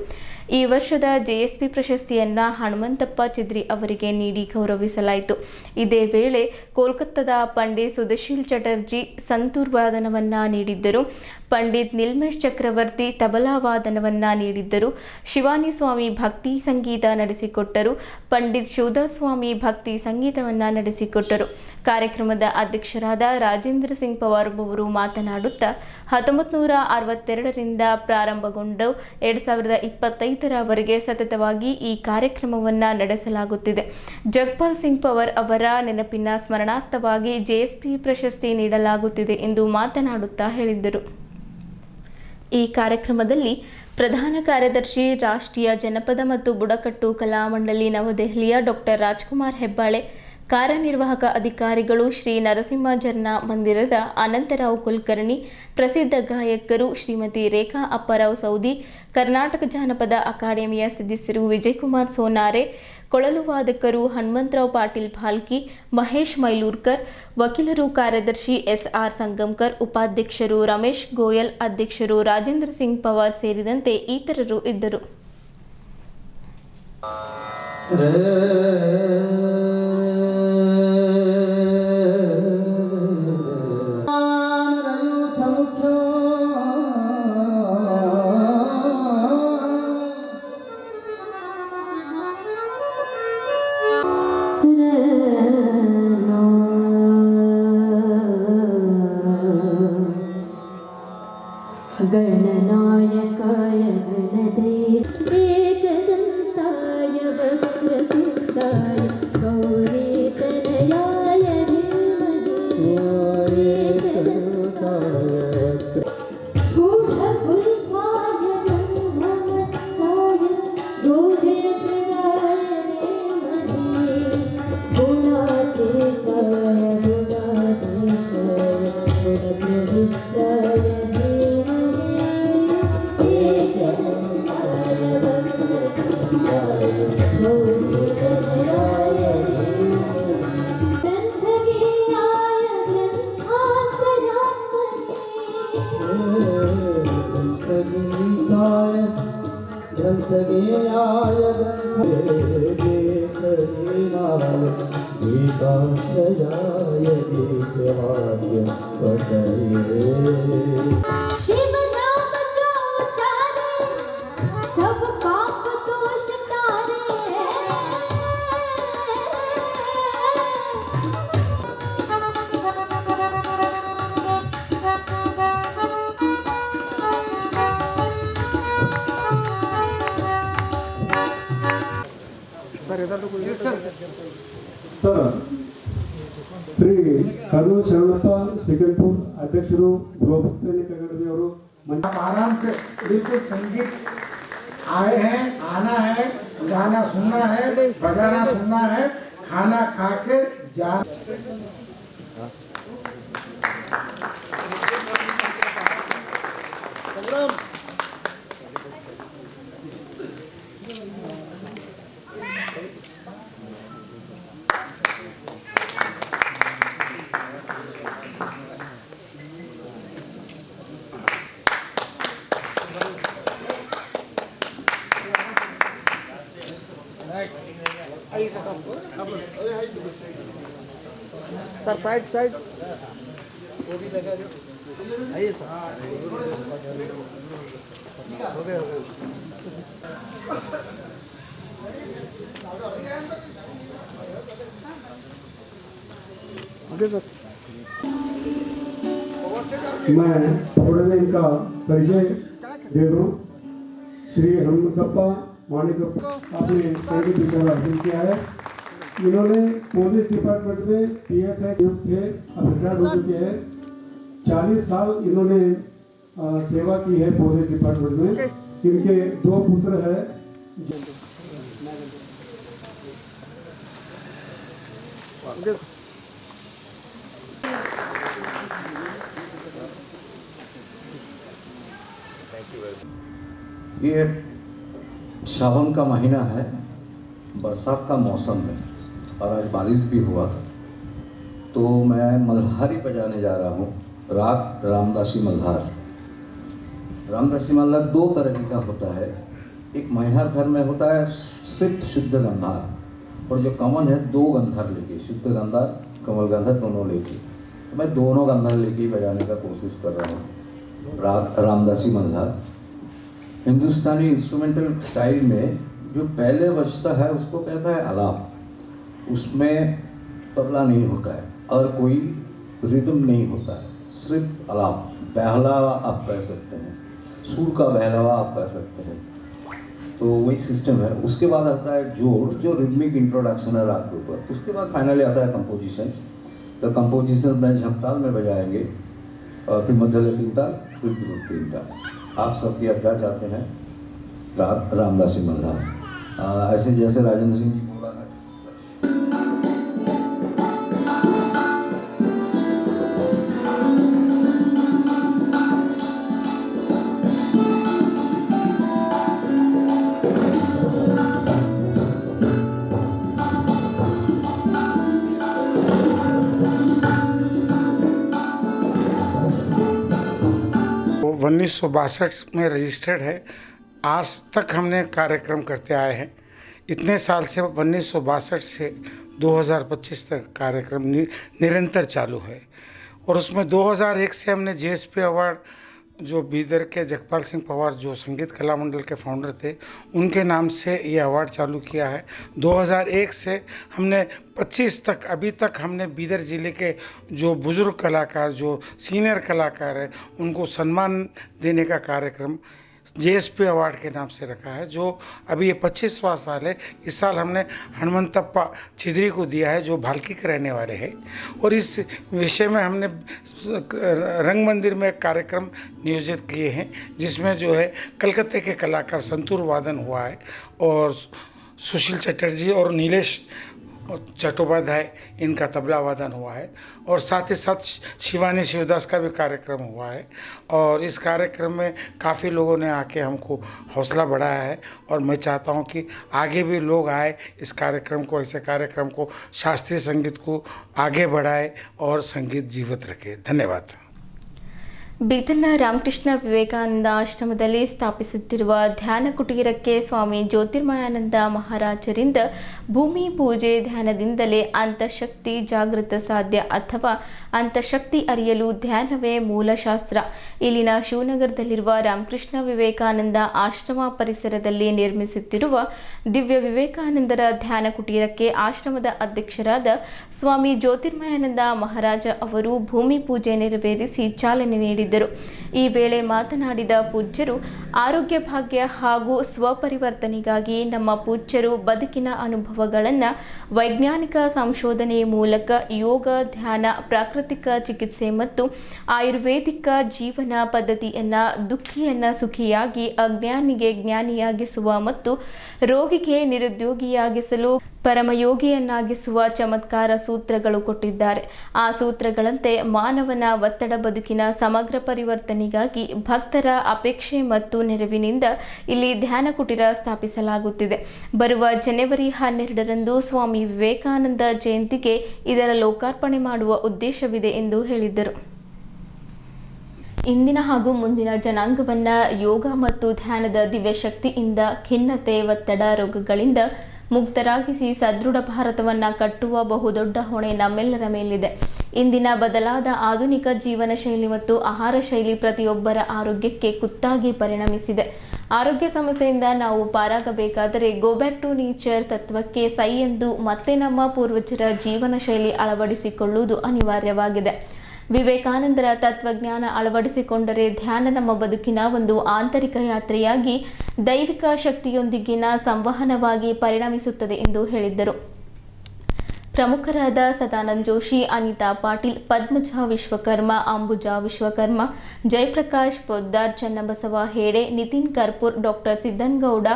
ಈ ವರ್ಷದ ಜೆಎಸ್ಪಿ ಪ್ರಶಸ್ತಿಯನ್ನು ಹನುಮಂತಪ್ಪ ಚಿದ್ರಿ ಅವರಿಗೆ ನೀಡಿ ಗೌರವಿಸಲಾಯಿತು. ಇದೇ ವೇಳೆ ಕೋಲ್ಕತ್ತಾದ ಪಂಡಿತ್ ಸುಧಶೀಲ್ ಚಟರ್ಜಿ ಸಂತೂರ್ ವಾದನವನ್ನು ನೀಡಿದ್ದರು. ಪಂಡಿತ್ ನಿಲ್ಮೇಶ್ ಚಕ್ರವರ್ತಿ ತಬಲಾ ವಾದನವನ್ನು ನೀಡಿದ್ದರು. ಶಿವಾನಿ ಸ್ವಾಮಿ ಭಕ್ತಿ ಸಂಗೀತ ನಡೆಸಿಕೊಟ್ಟರು. ಪಂಡಿತ್ ಶಿವದಾಸ್ವಾಮಿ ಭಕ್ತಿ ಸಂಗೀತವನ್ನು ನಡೆಸಿಕೊಟ್ಟರು. ಕಾರ್ಯಕ್ರಮದ ಅಧ್ಯಕ್ಷರಾದ ರಾಜೇಂದ್ರ ಸಿಂಗ್ ಪವಾರ್ ಅವರು ಮಾತನಾಡುತ್ತಾ 1962ರಿಂದ ಪ್ರಾರಂಭಗೊಂಡು 2025ರವರೆಗೆ ಸತತವಾಗಿ ಈ ಕಾರ್ಯಕ್ರಮವನ್ನು ನಡೆಸಲಾಗುತ್ತಿದೆ. ಜಗ್ಪಾಲ್ ಸಿಂಗ್ ಪವರ್ ಅವರ ನೆನಪಿನ ಸ್ಮರಣಾರ್ಥವಾಗಿ ಜೆಎಸ್ಪಿ ಪ್ರಶಸ್ತಿ ನೀಡಲಾಗುತ್ತಿದೆ ಎಂದು ಮಾತನಾಡುತ್ತಾ ಹೇಳಿದರು. ಈ ಕಾರ್ಯಕ್ರಮದಲ್ಲಿ ಪ್ರಧಾನ ಕಾರ್ಯದರ್ಶಿ ರಾಷ್ಟ್ರೀಯ ಜನಪದ ಮತ್ತು ಬುಡಕಟ್ಟು ಕಲಾಮಂಡಳಿ ನವದೆಹಲಿಯ ಡಾಕ್ಟರ್ ರಾಜ್ಕುಮಾರ್ ಹೆಬ್ಬಾಳೆ, ಕಾರ್ಯನಿರ್ವಾಹಕ ಅಧಿಕಾರಿಗಳು ಶ್ರೀ ನರಸಿಂಹ ಜರ್ನಾ ಮಂದಿರದ ಅನಂತರಾವ್ ಕುಲಕರ್ಣಿ, ಪ್ರಸಿದ್ಧ ಗಾಯಕರು ಶ್ರೀಮತಿ ರೇಖಾ ಅಪ್ಪರಾವ್ ಸೌದಿ, ಕರ್ನಾಟಕ ಜಾನಪದ ಅಕಾಡೆಮಿಯ ಸದಸ್ಯರು ವಿಜಯಕುಮಾರ್ ಸೋನಾರೆ, ಕೊಳಲು ವಾದಕರು ಹನುಮಂತರಾವ್ ಪಾಟೀಲ್ ಭಾಲ್ಕಿ, ಮಹೇಶ್ ಮೈಲೂರ್ಕರ್, ವಕೀಲರು ಕಾರ್ಯದರ್ಶಿ ಎಸ್ಆರ್ ಸಂಗಮ್ಕರ್, ಉಪಾಧ್ಯಕ್ಷರು ರಮೇಶ್ ಗೋಯಲ್, ಅಧ್ಯಕ್ಷರು ರಾಜೇಂದ್ರ ಸಿಂಗ್ ಪವಾರ್ ಸೇರಿದಂತೆ ಇತರರು ಇದ್ದರು. गणनायकाय गणदेव एकदन्ताय वक्रतुण्डाय गौरीतनयाय धीमहि गूढगुल्फाय ब्रह्मवत्ताय गोजयप्रदाय धीमहि गुणातीताय गुणाधीशाय गुणप्रविष्टाय शिव नाम जो उचारे सब पाप दोष तारे सर श्री कर्नल शरणप्ಪ सिकनपुर अध्यक्षರು ग्लोबल सैनिक अकादमी ಅವರು आराम से बिल्कुल संगीत आए हैं, आना है, गाना सुनना है, बजाना सुनना है, खाना खा के जा। सर साइड साइड वो भी लगा दो। आइए सर। हो गया ओके सर। मैं थोड़े में इनका परिचय दे दूँ। श्री हनुमतप्पा माणिकप्पा आपने संगीत विशाल हासिल किया है। इन्होंने पुलिस डिपार्टमेंट में PSI नियुक्त थे, अब रिटायर्ड हो चुके हैं। 40 साल इन्होंने सेवा की है पुलिस डिपार्टमेंट में। इनके 2 पुत्र हैं। ये सावन का महीना है, बरसात का मौसम है और आज बारिश भी हुआ, तो मैं मल्हारी बजाने जा रहा हूँ। राग रामदासी मल्हार। रामदासी मल्हार 2 तरह का होता है। एक मैहर घर में होता है सिर्फ शुद्ध गंधार, और जो कमन है 2 गंधार लेके, शुद्ध गंधार कमल गंधार दोनों लेके। तो मैं दोनों गंधार लेके बजाने का कोशिश कर रहा हूँ। राग रामदासी मल्हार हिंदुस्तानी इंस्ट्रूमेंटल स्टाइल में जो पहले बजता है उसको कहता है आलाप। उसमें तबला नहीं होता है और कोई रिदम नहीं होता है, सिर्फ आलाप, बहलावा आप कह सकते हैं, सुर का बहलावा आप कह सकते हैं। तो वही सिस्टम है। उसके बाद आता है जोड़, जो रिदमिक इंट्रोडक्शन है राग के ऊपर। उसके बाद फाइनली आता है कंपोजिशन। तो कंपोजिशन में झपताल में बजाएंगे और फिर मध्यले 3 ताल, फिर द्रुत 3 ताल। आप सबकी अब क्या चाहते हैं? राग रामदासी मल्हार। ऐसे जैसे राजेंद्र सिंह जी बोला है, वो 1962 में रजिस्टर्ड है। आज तक हमने कार्यक्रम करते आए हैं। इतने साल से 1962 से 2025 तक कार्यक्रम निरंतर चालू है। और उसमें 2001 से हमने GSP अवार्ड, जो बीदर के जगपाल सिंह पवार जो संगीत कला मंडल के फाउंडर थे, उनके नाम से ये अवार्ड चालू किया है। 2001 से हमने 25 तक, अभी तक हमने बीदर ज़िले के जो बुज़ुर्ग कलाकार, जो सीनियर कलाकार हैं, उनको सम्मान देने का कार्यक्रम GSP अवार्ड के नाम से रखा है, जो अभी ये 25वां साल है। इस साल हमने हनुमंतप्पा चिदरी को दिया है, जो भालकी के रहने वाले हैं। और इस विषय में हमने रंग मंदिर में एक कार्यक्रम नियोजित किए हैं, जिसमें जो है कलकत्ते के कलाकार संतूर वादन हुआ है, और सुशील चटर्जी और नीलेश चट्टोपाध्याय इनका तबला वादन हुआ है। और साथ ही साथ शिवानी शिवदास का भी कार्यक्रम हुआ है। और इस कार्यक्रम में काफ़ी लोगों ने आके हमको हौसला बढ़ाया है, और मैं चाहता हूं कि आगे भी लोग आए इस कार्यक्रम को, ऐसे कार्यक्रम को, शास्त्रीय संगीत को आगे बढ़ाए और संगीत जीवित रखे। धन्यवाद। ಬೀದರ್ನ ರಾಮಕೃಷ್ಣ ವಿವೇಕಾನಂದ ಆಶ್ರಮದಲ್ಲಿ ಸ್ಥಾಪಿಸುತ್ತಿರುವ ಧ್ಯಾನ ಕುಟೀರಕ್ಕೆ ಸ್ವಾಮಿ ಜ್ಯೋತಿರ್ಮಯಾನಂದ ಮಹಾರಾಜರಿಂದ ಭೂಮಿ ಪೂಜೆ ಧ್ಯಾನದಿಂದಲೇ ಅಂತಃಶಕ್ತಿ ಜಾಗೃತ ಸಾಧ್ಯ ಅಥವಾ ಅಂತಃಶಕ್ತಿ ಅರಿಯಲು ಧ್ಯಾನವೇ ಮೂಲಶಾಸ್ತ್ರ. ಇಲ್ಲಿನ ಶಿವನಗರದಲ್ಲಿರುವ ರಾಮಕೃಷ್ಣ ವಿವೇಕಾನಂದ ಆಶ್ರಮ ಪರಿಸರದಲ್ಲಿ ನಿರ್ಮಿಸುತ್ತಿರುವ ದಿವ್ಯ ವಿವೇಕಾನಂದರ ಧ್ಯಾನ ಕುಟೀರಕ್ಕೆ ಆಶ್ರಮದ ಅಧ್ಯಕ್ಷರಾದ ಸ್ವಾಮಿ ಜ್ಯೋತಿರ್ಮಯಾನಂದ ಮಹಾರಾಜ ಅವರು ಭೂಮಿ ಪೂಜೆ ನೆರವೇರಿಸಿ ಚಾಲನೆ ನೀಡಿದರು. ಈ ವೇಳೆ ಮಾತನಾಡಿದ ಪೂಜ್ಯರು, ಆರೋಗ್ಯ ಭಾಗ್ಯ ಹಾಗೂ ಸ್ವಪರಿವರ್ತನೆಗಾಗಿ ನಮ್ಮ ಪೂಜ್ಯರು ಬದುಕಿನ ಅನುಭವಗಳನ್ನು ವೈಜ್ಞಾನಿಕ ಸಂಶೋಧನೆಯ ಮೂಲಕ ಯೋಗ, ಧ್ಯಾನ, ಪ್ರಾಕೃತಿಕ ಚಿಕಿತ್ಸೆ ಮತ್ತು ಆಯುರ್ವೇದಿಕ ಜೀವನ ಪದ್ಧತಿಯನ್ನು ದುಃಖಿಯನ್ನು ಸುಖಿಯಾಗಿ, ಅಜ್ಞಾನಿಗೆ ಜ್ಞಾನಿಯಾಗಿಸುವ ಮತ್ತು ರೋಗಿಗೆ ನಿರುದ್ಯೋಗಿಯಾಗಿಸಲು ಪರಮಯೋಗಿಯನ್ನಾಗಿಸುವ ಚಮತ್ಕಾರ ಸೂತ್ರಗಳು ಕೊಟ್ಟಿದ್ದಾರೆ. ಆ ಸೂತ್ರಗಳಂತೆ ಮಾನವನ ಒತ್ತಡ ಬದುಕಿನ ಸಮಗ್ರ ಪರಿವರ್ತನೆಗಾಗಿ ಭಕ್ತರ ಅಪೇಕ್ಷೆ ಮತ್ತು ನೆರವಿನಿಂದ ಇಲ್ಲಿ ಧ್ಯಾನ ಕುಟೀರ ಸ್ಥಾಪಿಸಲಾಗುತ್ತಿದೆ. ಬರುವ ಜನವರಿ 12ರಂದು ಸ್ವಾಮಿ ವಿವೇಕಾನಂದ ಜಯಂತಿಗೆ ಇದರ ಲೋಕಾರ್ಪಣೆ ಮಾಡುವ ಉದ್ದೇಶವಿದೆ ಎಂದು ಹೇಳಿದ್ದರು. ಇಂದಿನ ಹಾಗೂ ಮುಂದಿನ ಜನಾಂಗವನ್ನು ಯೋಗ ಮತ್ತು ಧ್ಯಾನದ ದಿವ್ಯಶಕ್ತಿಯಿಂದ ಖಿನ್ನತೆ, ಒತ್ತಡ, ರೋಗಗಳಿಂದ ಮುಕ್ತರಾಗಿಸಿ ಸದೃಢ ಭಾರತವನ್ನು ಕಟ್ಟುವ ಬಹುದೊಡ್ಡ ಹೊಣೆ ನಮ್ಮೆಲ್ಲರ ಮೇಲಿದೆ. ಇಂದಿನ ಬದಲಾದ ಆಧುನಿಕ ಜೀವನ ಶೈಲಿ ಮತ್ತು ಆಹಾರ ಶೈಲಿ ಪ್ರತಿಯೊಬ್ಬರ ಆರೋಗ್ಯಕ್ಕೆ ಕುತ್ತಾಗಿ ಪರಿಣಮಿಸಿದೆ. ಆರೋಗ್ಯ ಸಮಸ್ಯೆಯಿಂದ ನಾವು ಪಾರಾಗಬೇಕಾದರೆ ಗೋ ಬ್ಯಾಕ್ ಟು ನೇಚರ್ ತತ್ವಕ್ಕೆ ಸೈ ಎಂದು ಮತ್ತೆ ನಮ್ಮ ಪೂರ್ವಜರ ಜೀವನ ಶೈಲಿ ಅಳವಡಿಸಿಕೊಳ್ಳುವುದು ಅನಿವಾರ್ಯವಾಗಿದೆ. ವಿವೇಕಾನಂದರ ತತ್ವಜ್ಞಾನ ಅಳವಡಿಸಿಕೊಂಡರೆ ಧ್ಯಾನ ನಮ್ಮ ಬದುಕಿನ ಒಂದು ಆಂತರಿಕ ಯಾತ್ರೆಯಾಗಿ ದೈವಿಕ ಶಕ್ತಿಯೊಂದಿಗಿನ ಸಂವಹನವಾಗಿ ಪರಿಣಮಿಸುತ್ತದೆ ಎಂದು ಹೇಳಿದ್ದರು. ಪ್ರಮುಖರಾದ ಸದಾನಂದ ಜೋಶಿ, ಅನಿತಾ ಪಾಟೀಲ್, ಪದ್ಮಜ ವಿಶ್ವಕರ್ಮ, ಅಂಬುಜಾ ವಿಶ್ವಕರ್ಮ, ಜಯಪ್ರಕಾಶ್ ಪೊದ್ದಾರ್, ಚನ್ನಬಸವ ಹೇಡೆ, ನಿತಿನ್ ಕರ್ಪೂರ್, ಡಾಕ್ಟರ್ ಸಿದ್ದನಗೌಡ,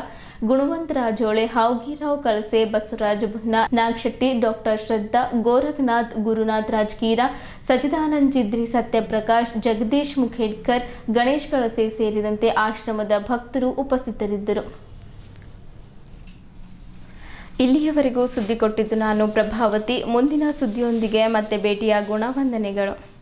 ಗುಣವಂತ ರಾಜೋಳೆ, ಹಾವ್ಗಿರಾವ್ ಕಳಸೆ, ಬಸವರಾಜ ಬುನ್ನ, ನಾಗಶೆಟ್ಟಿ, ಡಾಕ್ಟರ್ ಶ್ರದ್ಧಾ, ಗೋರಖನಾಥ್, ಗುರುನಾಥ್ ರಾಜ್ಕೀರ, ಸಚಿದಾನಂದ್ ಜಿದ್ರಿ, ಸತ್ಯಪ್ರಕಾಶ್, ಜಗದೀಶ್ ಮುಖೇಡ್ಕರ್, ಗಣೇಶ್ ಕಳಸೆ ಸೇರಿದಂತೆ ಆಶ್ರಮದ ಭಕ್ತರು ಉಪಸ್ಥಿತರಿದ್ದರು. ಇಲ್ಲಿಯವರೆಗೂ ಸುದ್ದಿ ಕೊಟ್ಟಿದ್ದು ನಾನು ಪ್ರಭಾವತಿ. ಮುಂದಿನ ಸುದ್ದಿಯೊಂದಿಗೆ ಮತ್ತೆ ಭೇಟಿಯಾಗೋಣ. ವಂದನೆಗಳು.